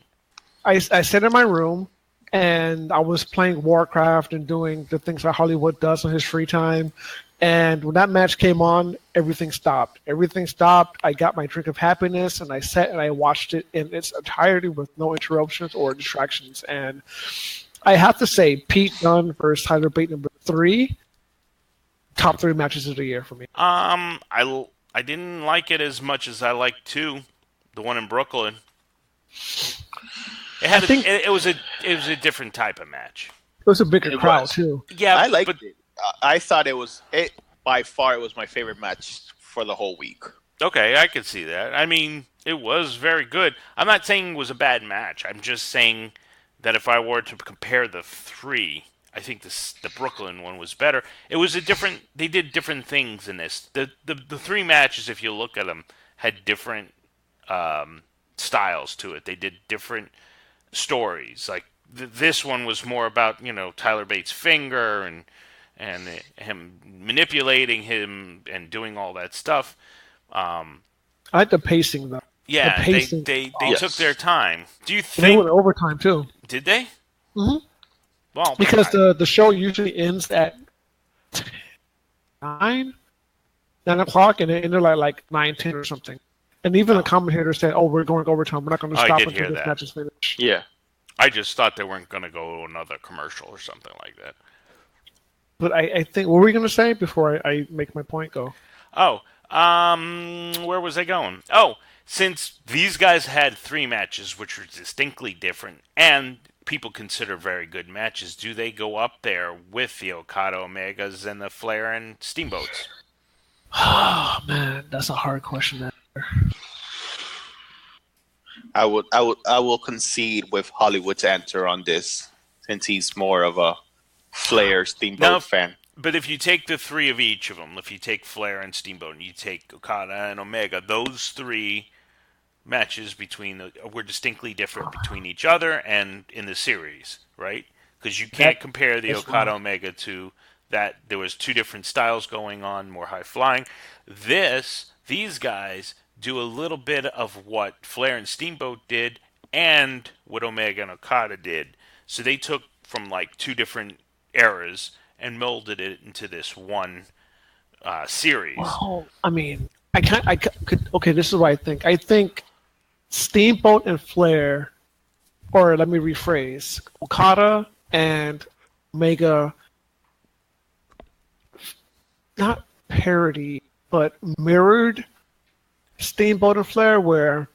I sat in my room and I was playing Warcraft and doing the things that Hollywood does on his free time. And when that match came on, everything stopped. I got my drink of happiness and I sat and I watched it in its entirety with no interruptions or distractions. And I have to say, Pete Dunne versus Tyler Bate number 3, top 3 matches of the year for me. I didn't like it as much as I liked 2, the one in Brooklyn. It was a different type of match. It was a bigger crowd too. Yeah, I liked it. I thought it was by far it was my favorite match for the whole week. Okay, I could see that. I mean, it was very good. I'm not saying it was a bad match. I'm just saying that if I were to compare the 3, I think the Brooklyn one was better. It was they did different things in this. The 3 matches, if you look at them, had different styles to it. They did different stories. Like this one was more about Tyler Bates' finger and him manipulating him and doing all that stuff. I like the pacing though. Yeah, the pacing, they took their time. Do you think they went overtime too? Did they? Mm-hmm. Well, because the show usually ends at 9 o'clock, and it ended like 9:10 or something. And even the commentator said, "Oh, we're going overtime. We're not going to stop until this match is finished." Yeah, I just thought they weren't going to go another commercial or something like that. But I think, what were we going to say before I make my point go? Oh, where was I going? Oh, since these guys had 3 matches, which were distinctly different, and people consider very good matches, do they go up there with the Okada Omegas and the Flair and Steamboats? Oh man, that's a hard question to answer. I will concede with Hollywood's answer on this, since he's more of a Flair Steamboat fan. But if you take the 3 of each of them, if you take Flair and Steamboat and you take Okada and Omega, those 3 matches were distinctly different between each other and in the series, right? Because you can't compare the Okada Omega to that. There was 2 different styles going on, more high flying. These guys do a little bit of what Flair and Steamboat did and what Omega and Okada did. So they took from like 2 different eras and molded it into this one series. Well, I mean, I could. Okay, this is what I think. I think Steamboat and Flair, or let me rephrase, Okada and Omega, not parody, but mirrored Steamboat and Flair, where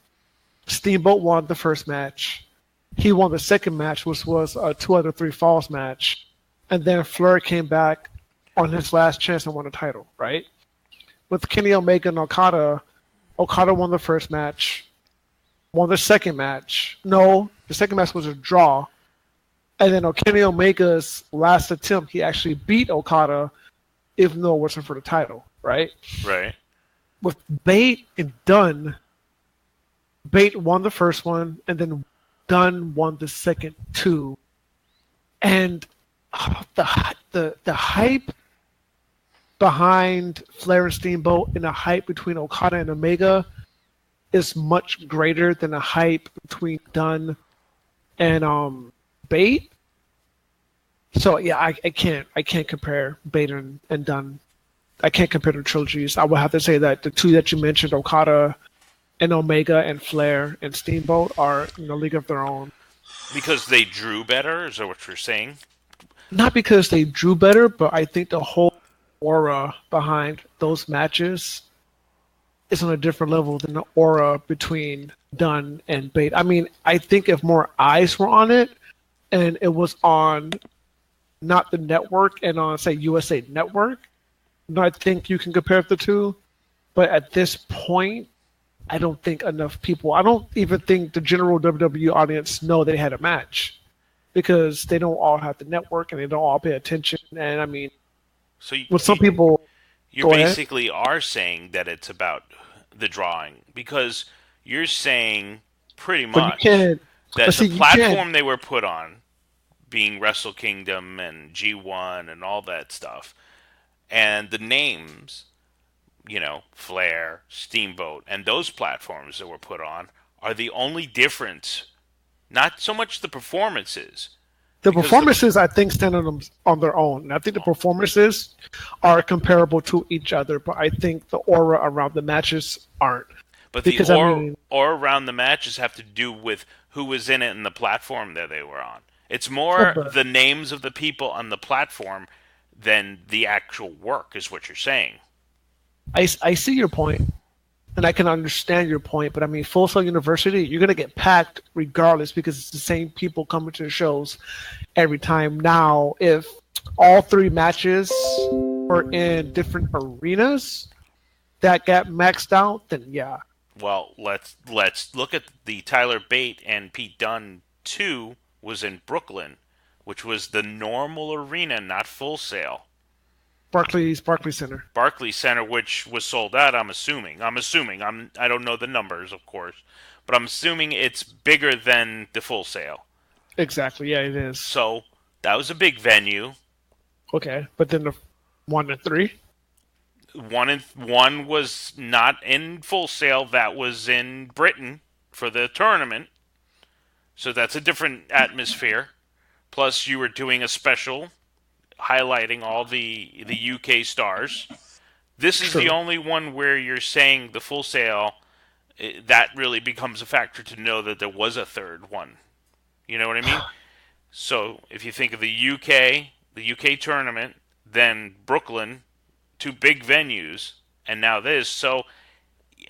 Steamboat won the first match. He won the second match, which was a 2 out of 3 falls match. And then Flair came back on his last chance and won the title, right? With Kenny Omega and Okada, Okada won the first match, won the second match. No, the second match was a draw. And then Kenny Omega's last attempt, he actually beat Okada, even though it wasn't for the title, right? Right. With Bate and Dunn, Bate won the first one, and then Dunn won the second two. And the hype behind Flair and Steamboat and the hype between Okada and Omega is much greater than the hype between Dunn and Bate. So yeah, I can't compare Bate and Dunn. I can't compare the trilogies. I would have to say that the two that you mentioned, Okada and Omega and Flair and Steamboat, are in a league of their own. Because they drew better, is that what you're saying? Not because they drew better, but I think the whole aura behind those matches is on a different level than the aura between Dunn and Bate. I mean, I think if more eyes were on it, and it was on not the network and on, say, USA Network, I think you can compare the two. But at this point, I don't think enough people, I don't even think the general WWE audience know they had a match, because they don't all have the network and they don't all pay attention. And I mean, so with some people, you basically are saying that it's about the drawing, because you're saying pretty much that the platform they were put on, being Wrestle Kingdom and G1 and all that stuff, and the names, Flair, Steamboat, and those platforms that were put on are the only difference. Not so much the performances. The performances, I think, stand on their own. And I think the performances are comparable to each other, but I think the aura around the matches aren't. But the aura around the matches have to do with who was in it and the platform that they were on. It's more the names of the people on the platform than the actual work, is what you're saying. I see your point, and I can understand your point, but I mean, Full Sail University, you're going to get packed regardless, because it's the same people coming to the shows every time. Now, if all 3 matches were in different arenas that got maxed out, then yeah. Well, let's look at the Tyler Bate and Pete Dunne 2 was in Brooklyn, which was the normal arena, not Full Sail. Barclays Center. Barclays Center, which was sold out, I'm assuming. I don't know the numbers, of course, but I'm assuming it's bigger than the Full Sail. Exactly, yeah, it is. So, that was a big venue. Okay, but then the 1 and 3? 1 was not in Full Sail. That was in Britain for the tournament. So that's a different atmosphere. Plus, you were doing a special highlighting all the UK stars. This is the only one where you're saying the Full Sail, that really becomes a factor to know that there was a third one. You know what I mean? So if you think of the UK tournament, then Brooklyn, 2 big venues, and now this. So,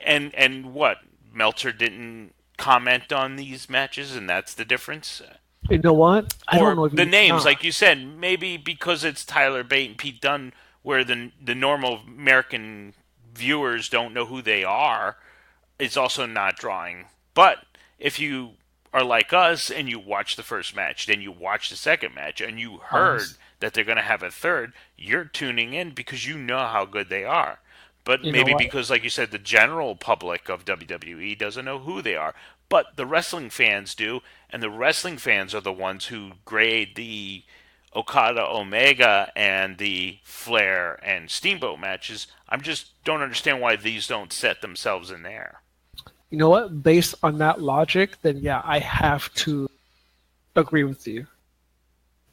and what? Meltzer didn't comment on these matches, and that's the difference? You know what? I don't know if the names, like you said, maybe because it's Tyler Bate and Pete Dunne, where the normal American viewers don't know who they are, it's also not drawing. But if you are like us and you watch the first match, then you watch the second match, and you heard that they're going to have a third, you're tuning in because you know how good they are. But maybe because, like you said, the general public of WWE doesn't know who they are. But the wrestling fans do, and the wrestling fans are the ones who grade the Okada Omega and the Flair and Steamboat matches. I just don't understand why these don't set themselves in there. You know what? Based on that logic, then yeah, I have to agree with you.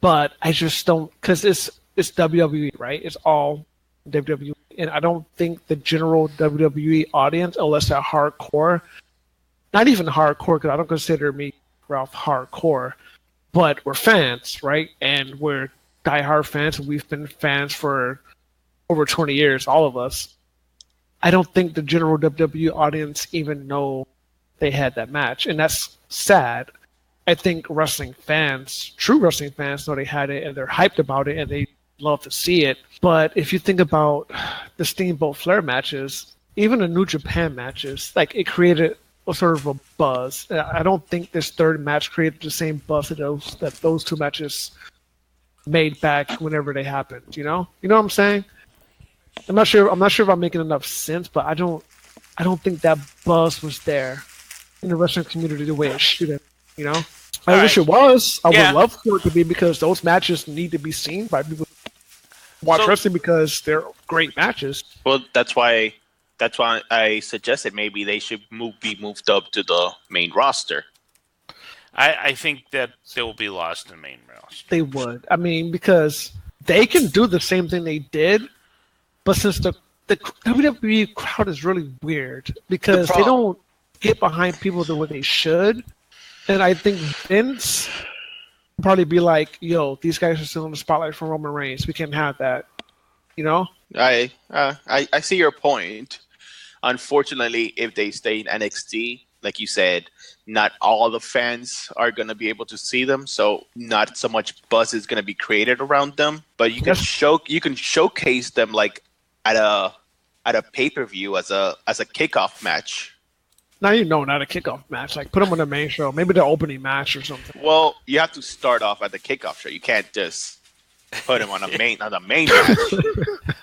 but I just don't, because it's WWE, right? It's all WWE, and I don't think the general WWE audience, unless they're hardcore, not even hardcore, because I don't consider me Ralph hardcore, but we're fans, right? And we're diehard fans, and we've been fans for over 20 years, all of us. I don't think the general WWE audience even know they had that match, and that's sad. I think wrestling fans, true wrestling fans, know they had it, and they're hyped about it, and they love to see it. But if you think about the Steamboat Flair matches, even the New Japan matches, like it created a sort of a buzz. I don't think this third match created the same buzz that those two matches made back whenever they happened. You know what I'm saying? I'm not sure if I'm making enough sense, but I don't think that buzz was there in the wrestling community the way it should have. You know, I wish it was. I would love for it to be, because those matches need to be seen by people who watch wrestling, because they're great matches. Well, that's why I suggested maybe they should be moved up to the main roster. I think that they will be lost in the main roster. They would. I mean, because they can do the same thing they did, but since the WWE crowd is really weird, because they don't get behind people the way they should. And I think Vince would probably be like, yo, these guys are still in the spotlight for Roman Reigns. We can't have that. You know? I see your point. Unfortunately, if they stay in NXT, like you said, not all the fans are going to be able to see them, so not so much buzz is going to be created around them. But you can showcase them like at a pay-per-view as a kickoff match. Not a kickoff match. Like, put them on the main show. Maybe the opening match or something. Well, you have to start off at the kickoff show. You can't just put them on the main match.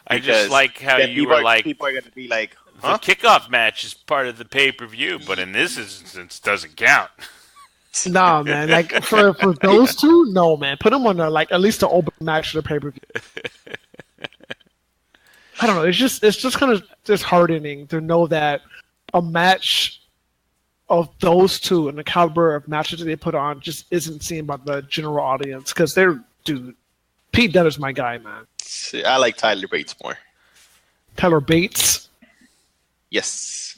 I just like how you were like, people are going to be like, huh? The kickoff match is part of the pay-per-view, but in this instance, doesn't count. Nah, man. Like, for those two, no, man. Put them on at least the opening match of the pay-per-view. I don't know. It's just kind of disheartening to know that a match of those two and the caliber of matches that they put on just isn't seen by the general audience, because Pete Dunne is my guy, man. I like Tyler Bates more. Tyler Bates? Yes.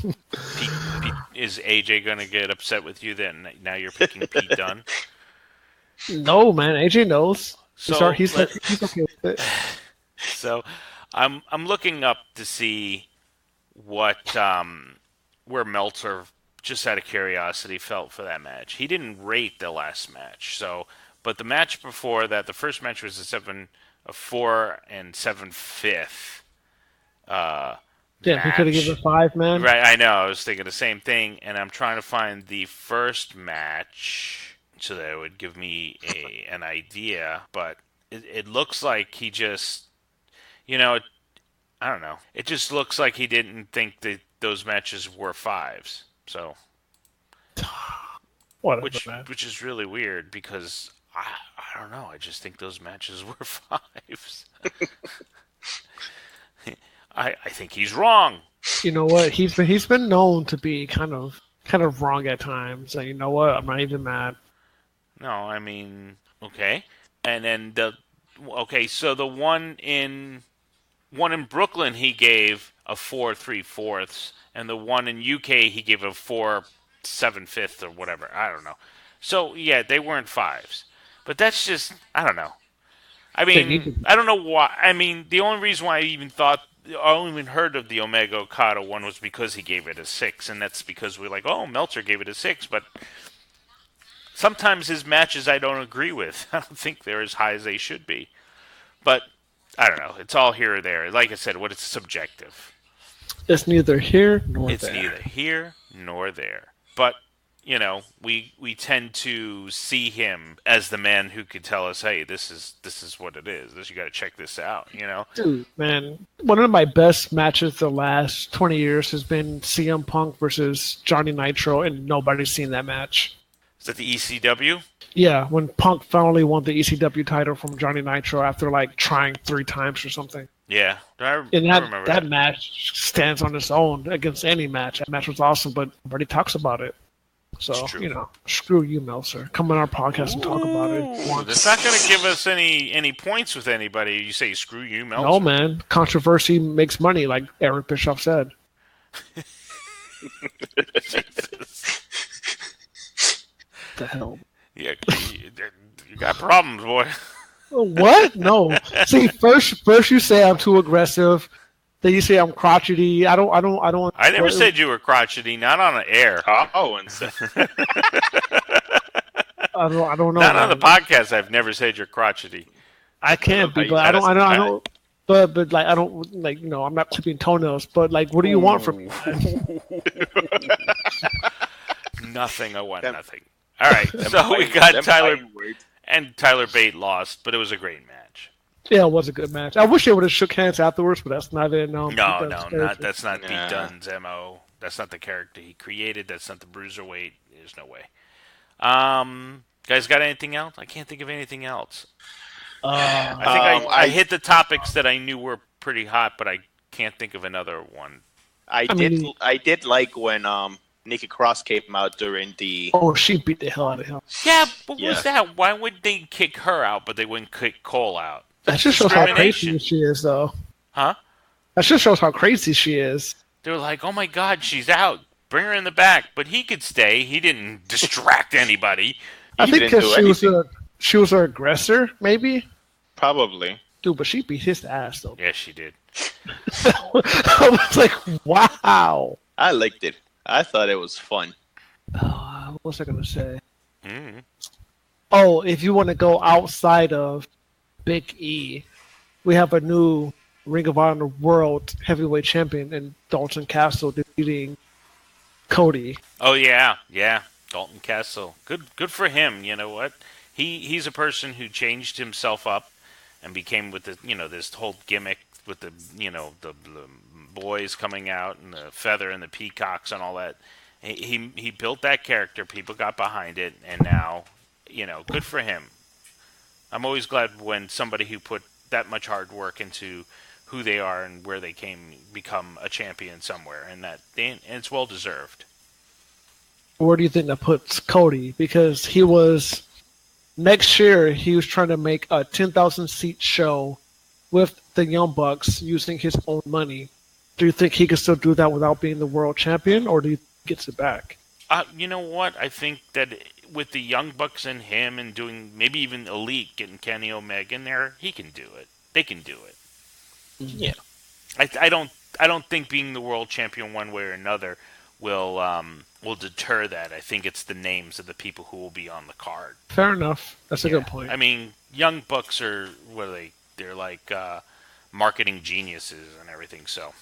Pete, is AJ going to get upset with you then? Now you're picking Pete Dunne? No, man. AJ knows. So he's okay with it. So I'm looking up to see what where Meltzer, just out of curiosity, felt for that match. He didn't rate the last match, but the match before that, the first match was a 4 7/5. Yeah, he could have given 5, man. Right, I know. I was thinking the same thing, and I'm trying to find the first match so that it would give me an idea. But it looks like he just, I don't know. It just looks like he didn't think that those matches were 5s. So, which is really weird, because I don't know. I just think those matches were 5s. I think he's wrong. You know what? He's been known to be kind of wrong at times. And you know what? I'm not even mad. No, I mean, okay. And then so the one in Brooklyn he gave a 4 3/4, and the one in UK he gave a 4 7/5 or whatever. I don't know. So yeah, they weren't 5s, but that's just, I don't know. I mean, I don't know why. I mean, the only reason why I only even heard of the Omega Okada one was because he gave it a 6, and that's because we're like, oh, Meltzer gave it a 6, but sometimes his matches I don't agree with. I don't think they're as high as they should be. But I don't know. It's all here or there. Like I said, it's subjective. It's neither here nor there. It's neither here nor there. But, we tend to see him as the man who could tell us, hey, this is what it is. You got to check this out, Dude, man, one of my best matches the last 20 years has been CM Punk versus Johnny Nitro, and nobody's seen that match. Is that the ECW? Yeah, when Punk finally won the ECW title from Johnny Nitro after trying 3 times or something. Yeah, I remember that match stands on its own against any match. That match was awesome, but nobody talks about it. So, true. screw you, Meltzer. Come on our podcast and talk about it once. That's not going to give us any points with anybody. You say screw you, Meltzer. No, man. Controversy makes money, like Eric Bischoff said. Jesus. The hell? Yeah, you got problems, boy. What? No. See, first you say I'm too aggressive. Then you say I'm crotchety. I don't. I never said you were crotchety, not on the air. Oh, and so, I don't know. Not on the podcast. I've never said you're crotchety. I can't be, but I don't. But like I don't like I'm not clipping toenails. But like, what do you want from me? Nothing. I want nothing. All right, so we got Tyler Bate lost, but it was a great match. Yeah, it was a good match. I wish they would have shook hands afterwards, but that's not it. No, that's not Pete Dunne's MO. That's not the character he created. That's not the Bruiserweight. There's no way. Guys, got anything else? I can't think of anything else. I think I hit the topics that I knew were pretty hot, but I can't think of another one. I did like when Nikki Cross came out during the. Oh, she beat the hell out of him. Yeah, but what's that? Why would they kick her out, but they wouldn't kick Cole out? That just shows how crazy she is, though. Huh? That just shows how crazy she is. They were like, "Oh my God, she's out. Bring her in the back." But he could stay. He didn't distract anybody. I think because she was her aggressor, maybe. Probably. Dude, but she beat his ass, though. Yes, she did. I was like, wow. I liked it. I thought it was fun. What was I going to say? Mm-hmm. Oh, if you want to go outside of Big E, we have a new Ring of Honor World Heavyweight Champion in Dalton Castle defeating Cody. Oh, yeah. Dalton Castle. Good for him. You know what? He's a person who changed himself up and became with the this whole gimmick with the the boys coming out and the feather and the peacocks and all that. He built that character. People got behind it, and now good for him. I'm always glad when somebody who put that much hard work into who they are and where they become a champion somewhere, and it's well deserved. Where do you think that puts Cody? Because next year he was trying to make a 10,000 seat show with the Young Bucks using his own money. Do you think he can still do that without being the world champion, or do you think he gets it back? You know what? I think that with the Young Bucks and him and doing maybe even Elite, getting Kenny Omega in there, he can do it. They can do it. Yeah. I don't think being the world champion one way or another will deter that. I think it's the names of the people who will be on the card. Fair enough. That's a good point. I mean, Young Bucks are they're like marketing geniuses and everything. So,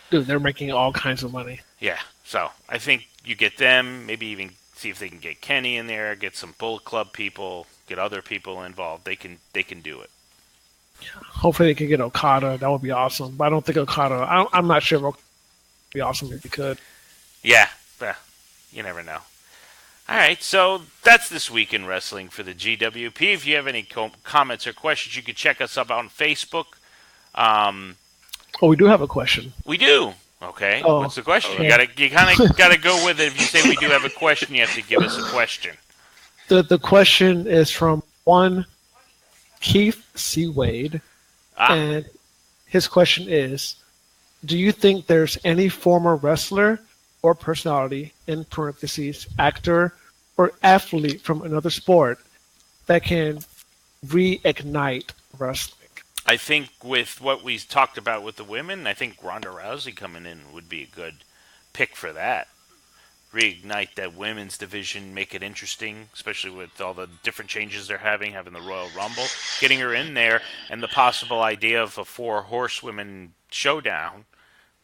dude, they're making all kinds of money. Yeah. So I think you get them. Maybe even see if they can get Kenny in there. Get some Bullet Club people. Get other people involved. They can do it. Hopefully they can get Okada. That would be awesome. But I don't think Okada. I'm not sure. It would be awesome if he could. Yeah. You never know. All right, so that's this week in wrestling for the GWP. If you have any comments or questions, you can check us up on Facebook. We do have a question. We do. Okay. What's the question? You kind of gotta go with it. If you say we do have a question, you have to give us a question. The question is from one Keith C. Wade, and his question is: do you think there's any former wrestler or personality, in parentheses, actor or athlete from another sport that can reignite wrestling? I think with what we talked about with the women, I think Ronda Rousey coming in would be a good pick for that. Reignite that women's division, make it interesting, especially with all the different changes they're having the Royal Rumble, getting her in there, and the possible idea of a 4 horsewomen showdown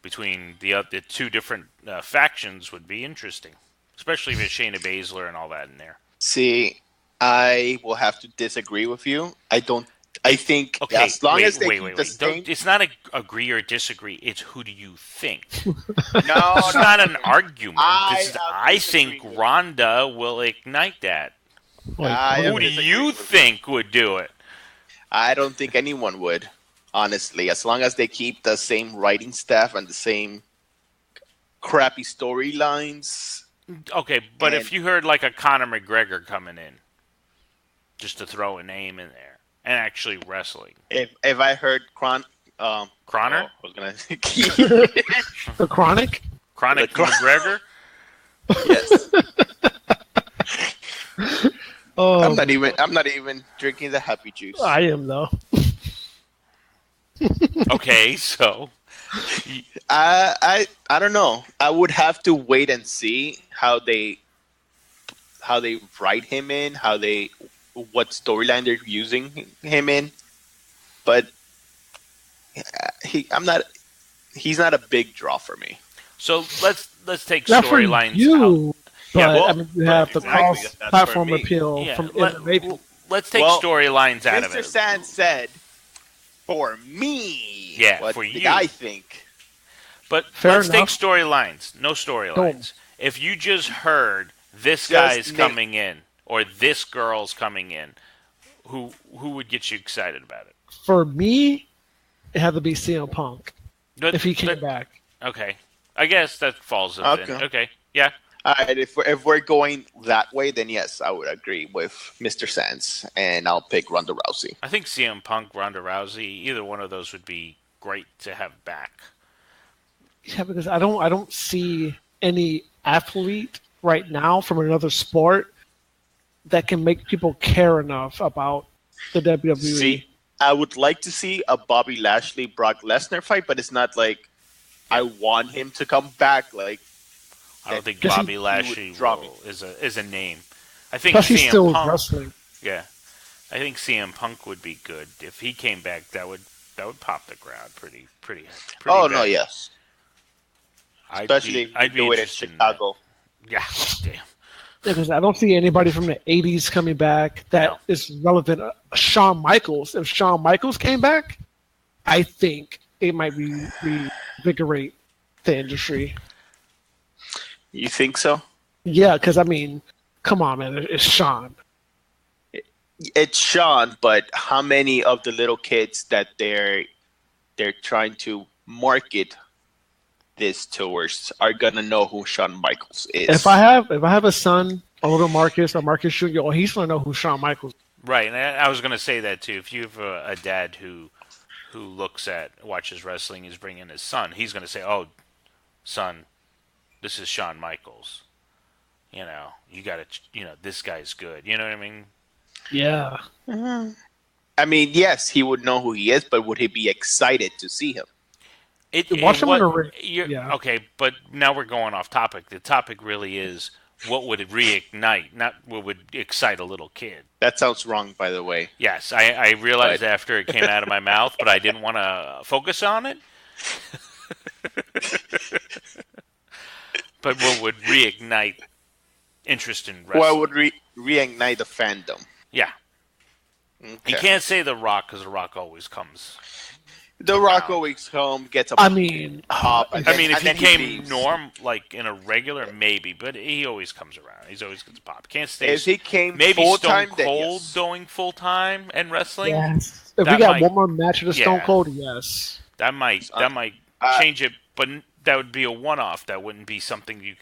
between the two different factions would be interesting, especially with Shayna Baszler and all that in there. See, I will have to disagree with you. I think as long as they keep the same... It's not agree or disagree. It's who do you think? No, it's not an argument. I think Ronda will ignite that. Who do you think would do it? I don't think anyone would. Honestly, as long as they keep the same writing staff and the same crappy storylines, Okay, but And if you heard like a Conor McGregor coming in, just to throw a name in there, and actually wrestling. if I heard Connor? I was gonna The Chronic. Chronic The Cron- McGregor? yes. Oh, I'm not even drinking the happy juice. I am though. Okay, so I don't know. I would have to wait and see how they write him in, what storyline they're using him in. But he's not a big draw for me. so let's take Not for storylines out. you, but Yeah, well, I mean, you have the exactly, that's cross-platform for me. appeal Yeah, from MMA. let's take Well, storylines out of Mr. it. Sand said, "For me, Yeah, what for did you. I think?" But Fair let's take enough. storylines. No storylines. If you just heard this Just guy's name- coming in or this girl's coming in, who would get you excited about it? For me, it had to be CM Punk But- if he came but- back. Okay, I guess that falls within. Okay. Okay, yeah. All right, if we're going that way, then yes, I would agree with Mr. Sands, and I'll pick Ronda Rousey. I think CM Punk, Ronda Rousey, either one of those would be great to have back. Yeah, because I don't see any athlete right now from another sport that can make people care enough about the WWE. See, I would like to see a Bobby Lashley Brock Lesnar fight, but it's not like I want him to come back. Like I don't think Guess he- Bobby Lashley would draw me. is a name. I think Plus, he's CM still Punk. wrestling. Yeah, I think CM Punk would be good if he came back. That would pop the crowd pretty. oh bad. no, yes, I'd especially if I'd you do it in interested in that. Chicago. Yeah, damn. Because I don't see anybody from the '80s coming back that is relevant. Shawn Michaels. If Shawn Michaels came back, I think it might reinvigorate the industry. You think so? Yeah, because I mean, come on, man, it's Shawn. It's Sean, but how many of the little kids that they're trying to market this towards are gonna know who Shawn Michaels is? If I have a son, a little Marcus or Marcus Jr., oh, he's gonna know who Shawn Michaels is. Right, and I was going to say that too. If you have a dad who watches wrestling, is bringing his son, he's going to say, "Oh, son, this is Shawn Michaels. You know, you got to, this guy's good." You know what I mean? Yeah. I mean, yes, he would know who he is, but would he be excited to see him? Watch him in a ring. Yeah. Okay, but now we're going off topic. The topic really is what would reignite, not what would excite a little kid. That sounds wrong, by the way. Yes, I realized after it came out of my mouth, but I didn't want to focus on it. But what would reignite interest in wrestling? What would reignite the fandom? Yeah. Okay. You can't say The Rock because The Rock always comes. The Rock always home gets a I mean, pop. I mean, if he came like in a regular, maybe, but he always comes around. He's always gets a pop. Can't stay. If he came maybe full Stone time, Cold going full time and wrestling. yes. If that we got might- one more match with the Stone yeah. Cold, yes. That might change it, but that would be a one-off. That wouldn't be something you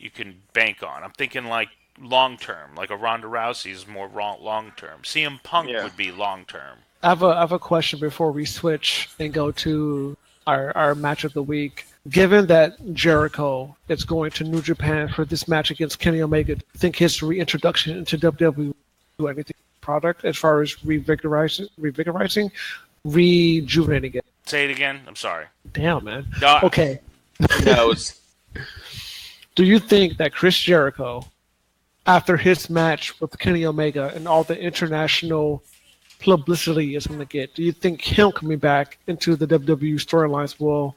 can bank on. I'm thinking like long term, like a Ronda Rousey is more long term. CM Punk would be long term. I have a question before we switch and go to our match of the week. Given that Jericho is going to New Japan for this match against Kenny Omega, do you think his reintroduction into WWE will do anything to the product as far as rejuvenating it? Say it again. I'm sorry. Damn, man. No, Okay. knows. Do you think that Chris Jericho, after his match with Kenny Omega and all the international publicity is going to get, do you think him coming back into the WWE storylines will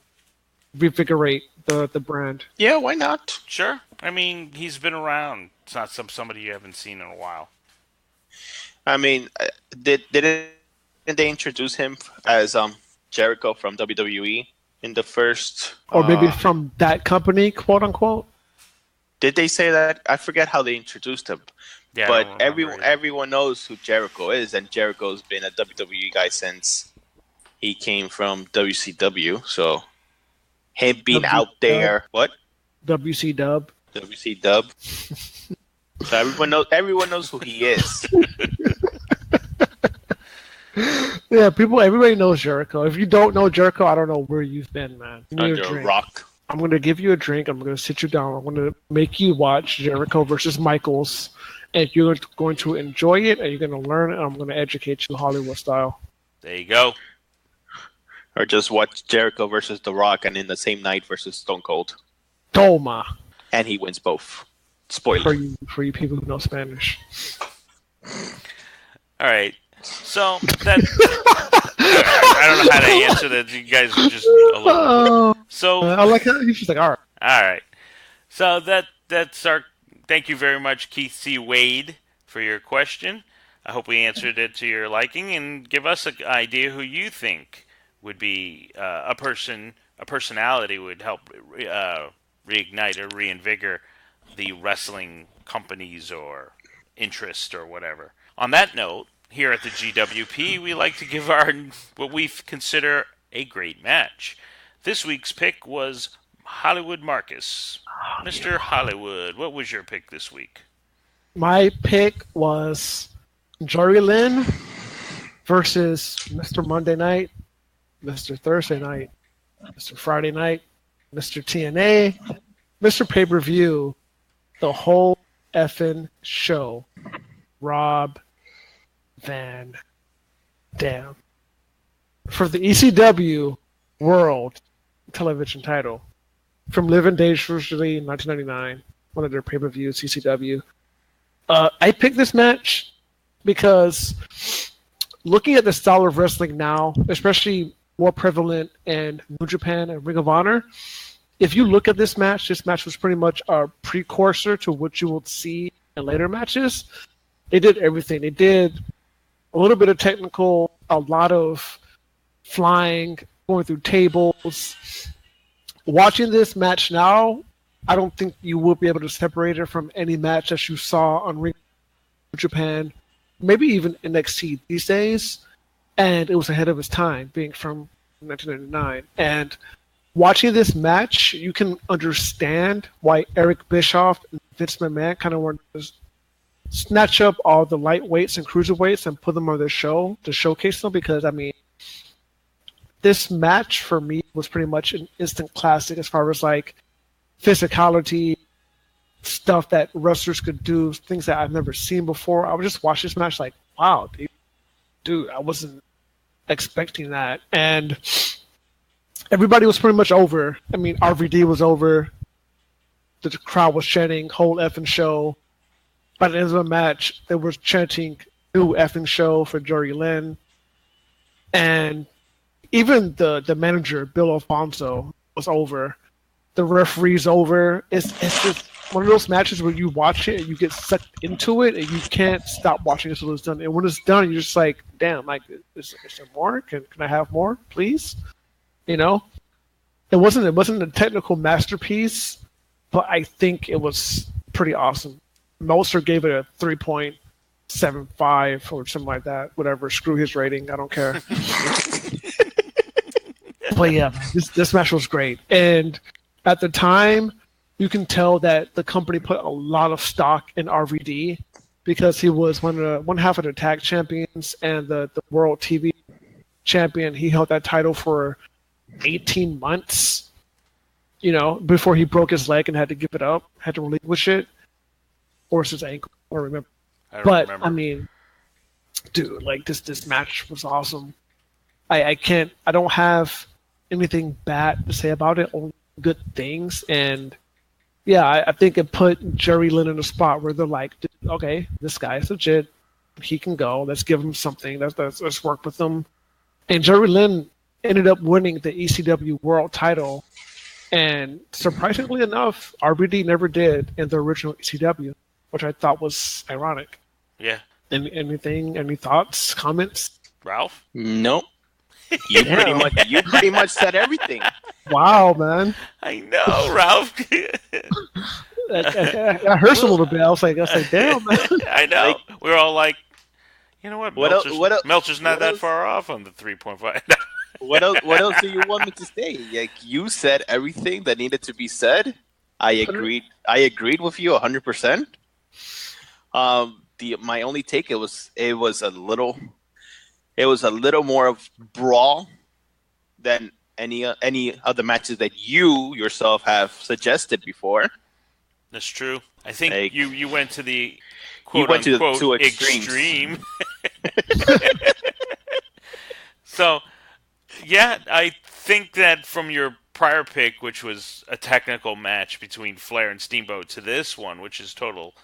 revigorate the brand? Yeah, why not? Sure. I mean, he's been around. It's not somebody you haven't seen in a while. I mean, didn't they introduce him as Jericho from WWE in the first? Or maybe from that company, quote unquote? Did they say that? I forget how they introduced him. Yeah, I But don't remember either. everyone knows who Jericho is, and Jericho's been a WWE guy since he came from WCW. So him being WCW. out there, what? WC Dub. WC Dub. So everyone knows who he is. Yeah, everybody knows Jericho. If you don't know Jericho, I don't know where you've been, man. You need Under a rock. I'm going to give you a drink. I'm going to sit you down. I'm going to make you watch Jericho versus Michaels, and you're going to enjoy it, and you're going to learn, and I'm going to educate you Hollywood style. There you go. Or just watch Jericho versus The Rock, and in the same night versus Stone Cold. Toma. And he wins both. Spoiler. For you people who know Spanish. All right. So that I don't know how to answer that. You guys are just a little. So I like how he's just like, all right. All right. So that's our. Thank you very much, Keith C. Wade, for your question. I hope we answered it to your liking, and give us an idea who you think would be a personality would help reignite or reinvigorate the wrestling companies or interest or whatever. On that note, here at the GWP, we like to give our what we consider a great match. This week's pick was Hollywood Marcus. Mr. Hollywood, what was your pick this week? My pick was Jerry Lynn versus Mr. Monday Night, Mr. Thursday Night, Mr. Friday Night, Mr. TNA, Mr. Pay-Per-View, the whole effing show. Rob Van Dam. For the ECW World Television title. From Living Dangerously in 1999, one of their pay-per-views, ECW. I picked this match because looking at the style of wrestling now, especially more prevalent in New Japan and Ring of Honor, if you look at this match was pretty much a precursor to what you will see in later matches. They did everything. They did a little bit of technical, a lot of flying, going through tables. Watching this match now, I don't think you will be able to separate it from any match that you saw on Ring of Japan, maybe even NXT these days. And it was ahead of its time, being from 1999. And watching this match, you can understand why Eric Bischoff and Vince McMahon kind of wanted to snatch up all the lightweights and cruiserweights and put them on their show to showcase them, because, I mean, this match for me was pretty much an instant classic as far as like physicality, stuff that wrestlers could do, things that I've never seen before. I would just watch this match like, wow, dude, I wasn't expecting that. And everybody was pretty much over. I mean, RVD was over. The crowd was chanting, whole effing show. By the end of the match, they were chanting, new effing show for Jerry Lynn. And even the manager, Bill Alfonso, was over. The referee's over. It's just one of those matches where you watch it and you get sucked into it and you can't stop watching until it's done. And when it's done, you're just like, damn, like, is there more? Can I have more, please? You know? It wasn't a technical masterpiece, but I think it was pretty awesome. Meltzer gave it a 3.75 or something like that. Whatever. Screw his rating. I don't care. But yeah, this match was great. And at the time, you can tell that the company put a lot of stock in RVD because he was one half of the tag champions and the world TV champion. He held that title for 18 months, you know, before he broke his leg and had to give it up, had to relinquish it. Or his ankle, I don't remember. I mean, dude, like this match was awesome. I don't have anything bad to say about it, only good things. And yeah, I think it put Jerry Lynn in a spot where they're like, okay, this guy's legit. He can go. Let's give him something. Let's work with him. And Jerry Lynn ended up winning the ECW World title. And surprisingly enough, RBD never did in the original ECW, which I thought was ironic. Yeah. Any thoughts, comments? Ralph? Nope. You pretty much said everything. Wow, man. I know, Ralph. I hurt a little bit. I was like, damn, man. I know. Like, we're all like, you know what? Meltzer's not that else? far off on the 3.5. What else do you want me to say? Like, you said everything that needed to be said. I agreed. I agreed with you 100%. The my only take, it was a little more of brawl than any other matches that you yourself have suggested before. That's true. I think Like, you went to the you quote went to unquote two extremes. extreme. So yeah, I think that from your prior pick, which was a technical match between Flair and Steamboat, to this one, which is total,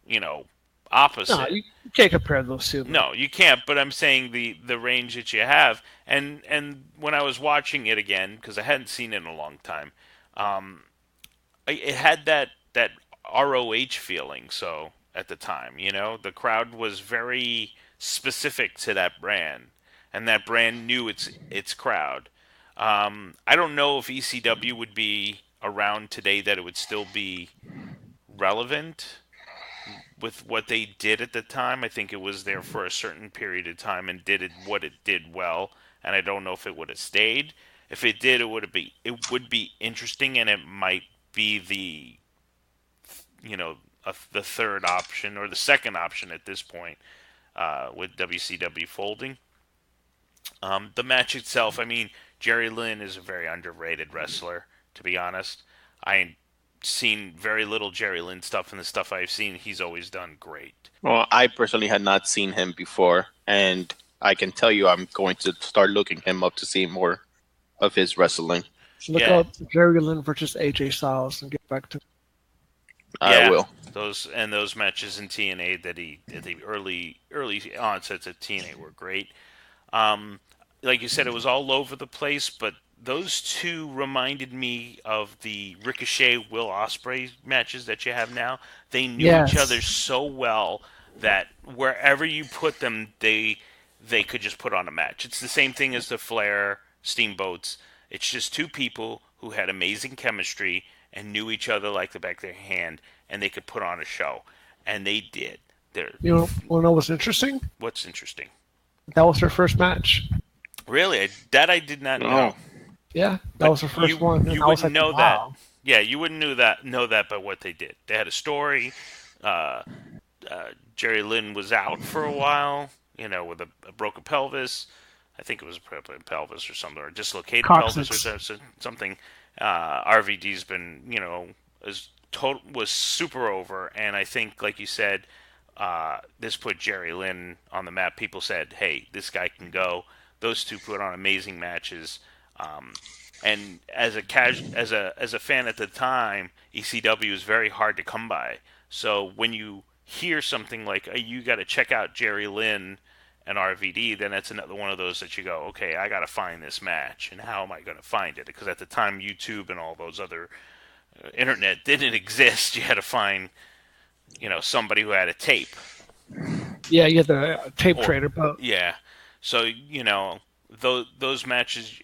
you know, No, opposite. you can't compare those two, man. No, you can't. But I'm saying the range that you have, and when I was watching it again because I hadn't seen it in a long time, um, it had that ROH feeling. So at the time, the crowd was very specific to that brand, and that brand knew its crowd. I don't know if ECW would be around today that it would still be relevant with what they did at the time. I think it was there for a certain period of time and what it did well, and I don't know if it would have stayed. If it did, it would be interesting, and it might be you know the third option or the second option at this point with WCW folding. The match itself, I mean, Jerry Lynn is a very underrated wrestler. To be honest, I seen very little Jerry Lynn stuff, and the stuff I've seen, he's always done great. Well, I personally had not seen him before, and I can tell you I'm going to start looking him up to see more of his wrestling. So look Yeah, up Jerry Lynn versus AJ Styles and get back to. I yeah, will. those matches in TNA that he at the early onsets of TNA were great. Um, like you said, it was all over the place, but those two reminded me of the Ricochet Will Ospreay matches that you have now. They knew each other Yes. so well that wherever you put them, they could just put on a match. It's the same thing as the Flair Steamboats. It's just two people who had amazing chemistry and knew each other like the back of their hand, and they could put on a show, and they did. They're, Want to know what's interesting? what's interesting? That was their first match. Really, that I did not Oh, know. Yeah, that But was their first one, and you I was wouldn't like, know that. wow. Yeah, you wouldn't know that by what they did. They had a story. Uh, Jerry Lynn was out for a while, with a broken pelvis. I think it was a broken pelvis or something, or a dislocated pelvis or Coccyx. something. RVD's been, was super over, and I think, like you said, this put Jerry Lynn on the map. People said, "Hey, this guy can go." Those two put on amazing matches. Um, and as a fan at the time, ECW is very hard to come by. So when you hear something like you got to check out Jerry Lynn and RVD, then that's another one of those that you go, okay, I got to find this match, and how am I going to find it? Because at the time, YouTube and all those other internet didn't exist. You had to find somebody who had a tape Yeah, you had the tape or trader, but yeah. So those matches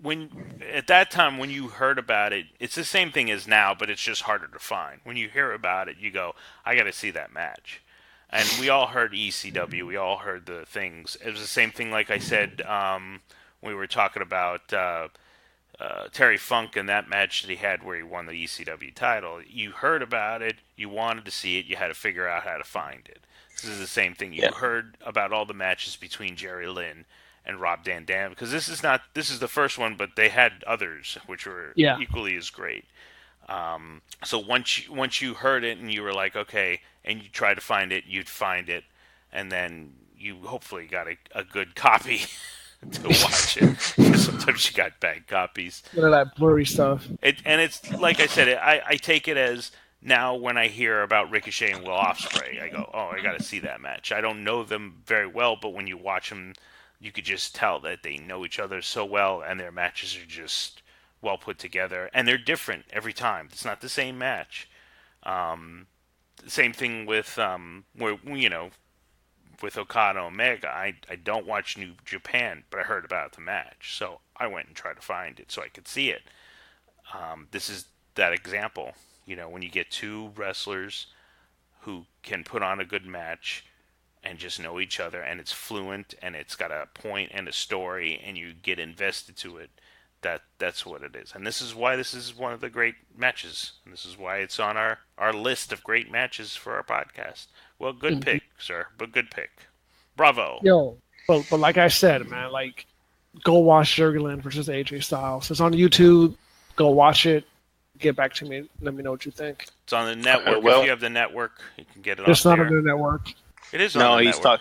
when at that time when you heard about it, it's the same thing as now, but it's just harder to find. When you hear about it, you go, I got to see that match. And we all heard ECW. We all heard the things. It was the same thing, like I said, we were talking about Terry Funk and that match that he had where he won the ECW title. You heard about it, you wanted to see it, you had to figure out how to find it. This is the same thing. You yeah. heard about all the matches between Jerry Lynn and Rob Van Dam because this is the first one, but they had others which were yeah, equally as great. So once you heard it and you were like, okay, and you tried to find it, you'd find it, and then you hopefully got a good copy to watch it because sometimes you got bad copies. none of that blurry stuff. And it's like I said, I take it as now when I hear about Ricochet and Will Ospreay, I go, oh, I got to see that match. I don't know them very well, but when you watch them, you could just tell that they know each other so well, and their matches are just well put together, and they're different every time. It's not the same match. Um, Same thing with where with Okada and Omega. I don't watch New Japan, but I heard about the match, so I went and tried to find it so I could see it. This is that example. When you get two wrestlers who can put on a good match and just know each other, and it's fluent, and it's got a point and a story, and you get invested to it. That's what it is. And this is why this is one of the great matches. And this is why it's on our list of great matches for our podcast. Well, good pick, sir. But good pick. Bravo. Yo, but like I said, man, like, go watch Jerry Lynn versus AJ Styles. It's on YouTube. Go watch it. Get back to me. Let me know what you think. It's on the network. Well, if you have the network, you can get it It's on not there. on the network. It is on No, the he's network.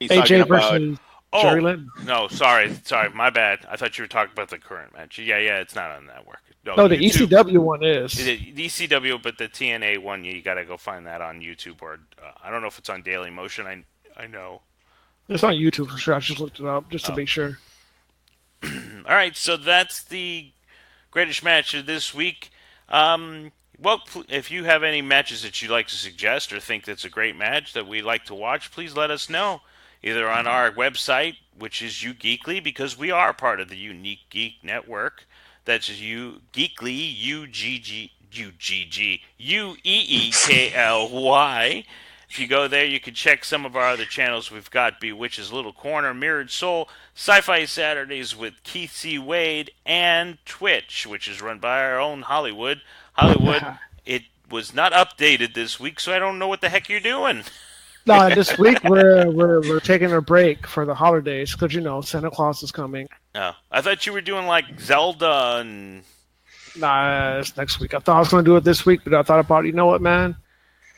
he's AJ talking about. versus Oh, Jerry Lynn. no, sorry, my bad. I thought you were talking about the current match. Yeah, it's not on the network. No, the YouTube. ECW one is. The ECW, but the TNA one, you got to go find that on YouTube, or I don't know if it's on Daily Motion. I know. It's on YouTube for sure. I just looked it up just to be sure. All right, so that's the greatest match of this week. Well, if you have any matches that you'd like to suggest or think that's a great match that we'd like to watch, please let us know. Either on our website, which is UGeekly, because we are part of the Unique Geek Network. That's UGeekly, UEEKLY. If you go there, you can check some of our other channels. We've got Bewitch's Little Corner, Mirrored Soul, Sci-Fi Saturdays with Keith C. Wade, and Twitch, which is run by our own Hollywood. It was not updated this week, so I don't know what the heck you're doing. No, this week we're taking a break for the holidays because Santa Claus is coming. Oh, I thought you were doing like Zelda and. Nah, it's next week. I thought I was going to do it this week, but I thought about what, man?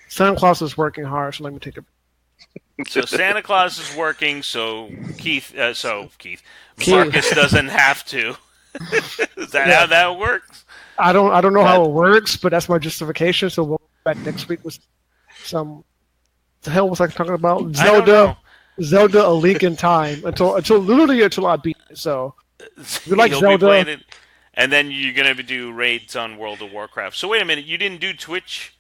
Santa Claus is working hard, so let me take a. So Santa Claus is working, so Marcus doesn't have to. Is that how that works? I don't know how it works, but that's my justification. So we'll be back next week with some. The hell was I talking about? Zelda, A Link in Time until I beat it. So if you like Zelda, and then you're gonna do raids on World of Warcraft. So wait a minute, you didn't do Twitch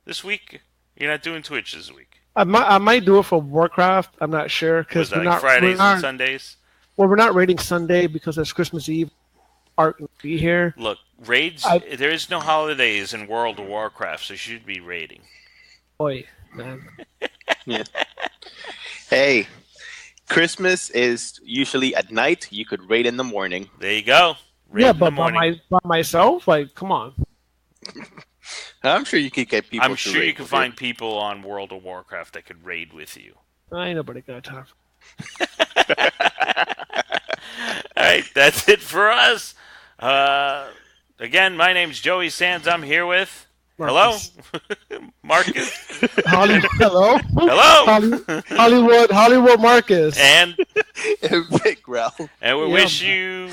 this week? You're not doing Twitch this week? I might do it for Warcraft. I'm not sure because we're not Fridays and Sundays. Well, we're not raiding Sunday because it's Christmas Eve. Art will be here. Look, raids. There is no holidays in World of Warcraft, so you should be raiding. Boy, man. Yeah. Hey, Christmas is usually at night. You could raid in the morning. There you go. Raid but by myself, like, come on. I'm sure you could get people. I'm sure you could find people on World of Warcraft that could raid with you. Ain't nobody got time. All right, that's it for us. Again, my name's Joey Sands. I'm here with Marcus. Hello, Marcus. Hello. Hello, Hollywood Marcus, and Big Ralph. And we wish you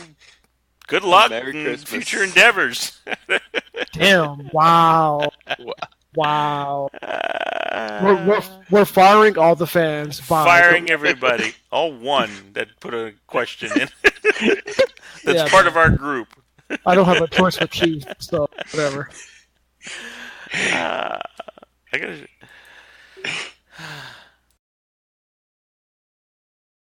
good luck in future endeavors. Damn! Wow. We're firing all the fans. Firing everybody. All one that put a question in. That's part of our group. I don't have a choice with Keith, so whatever. I gotta.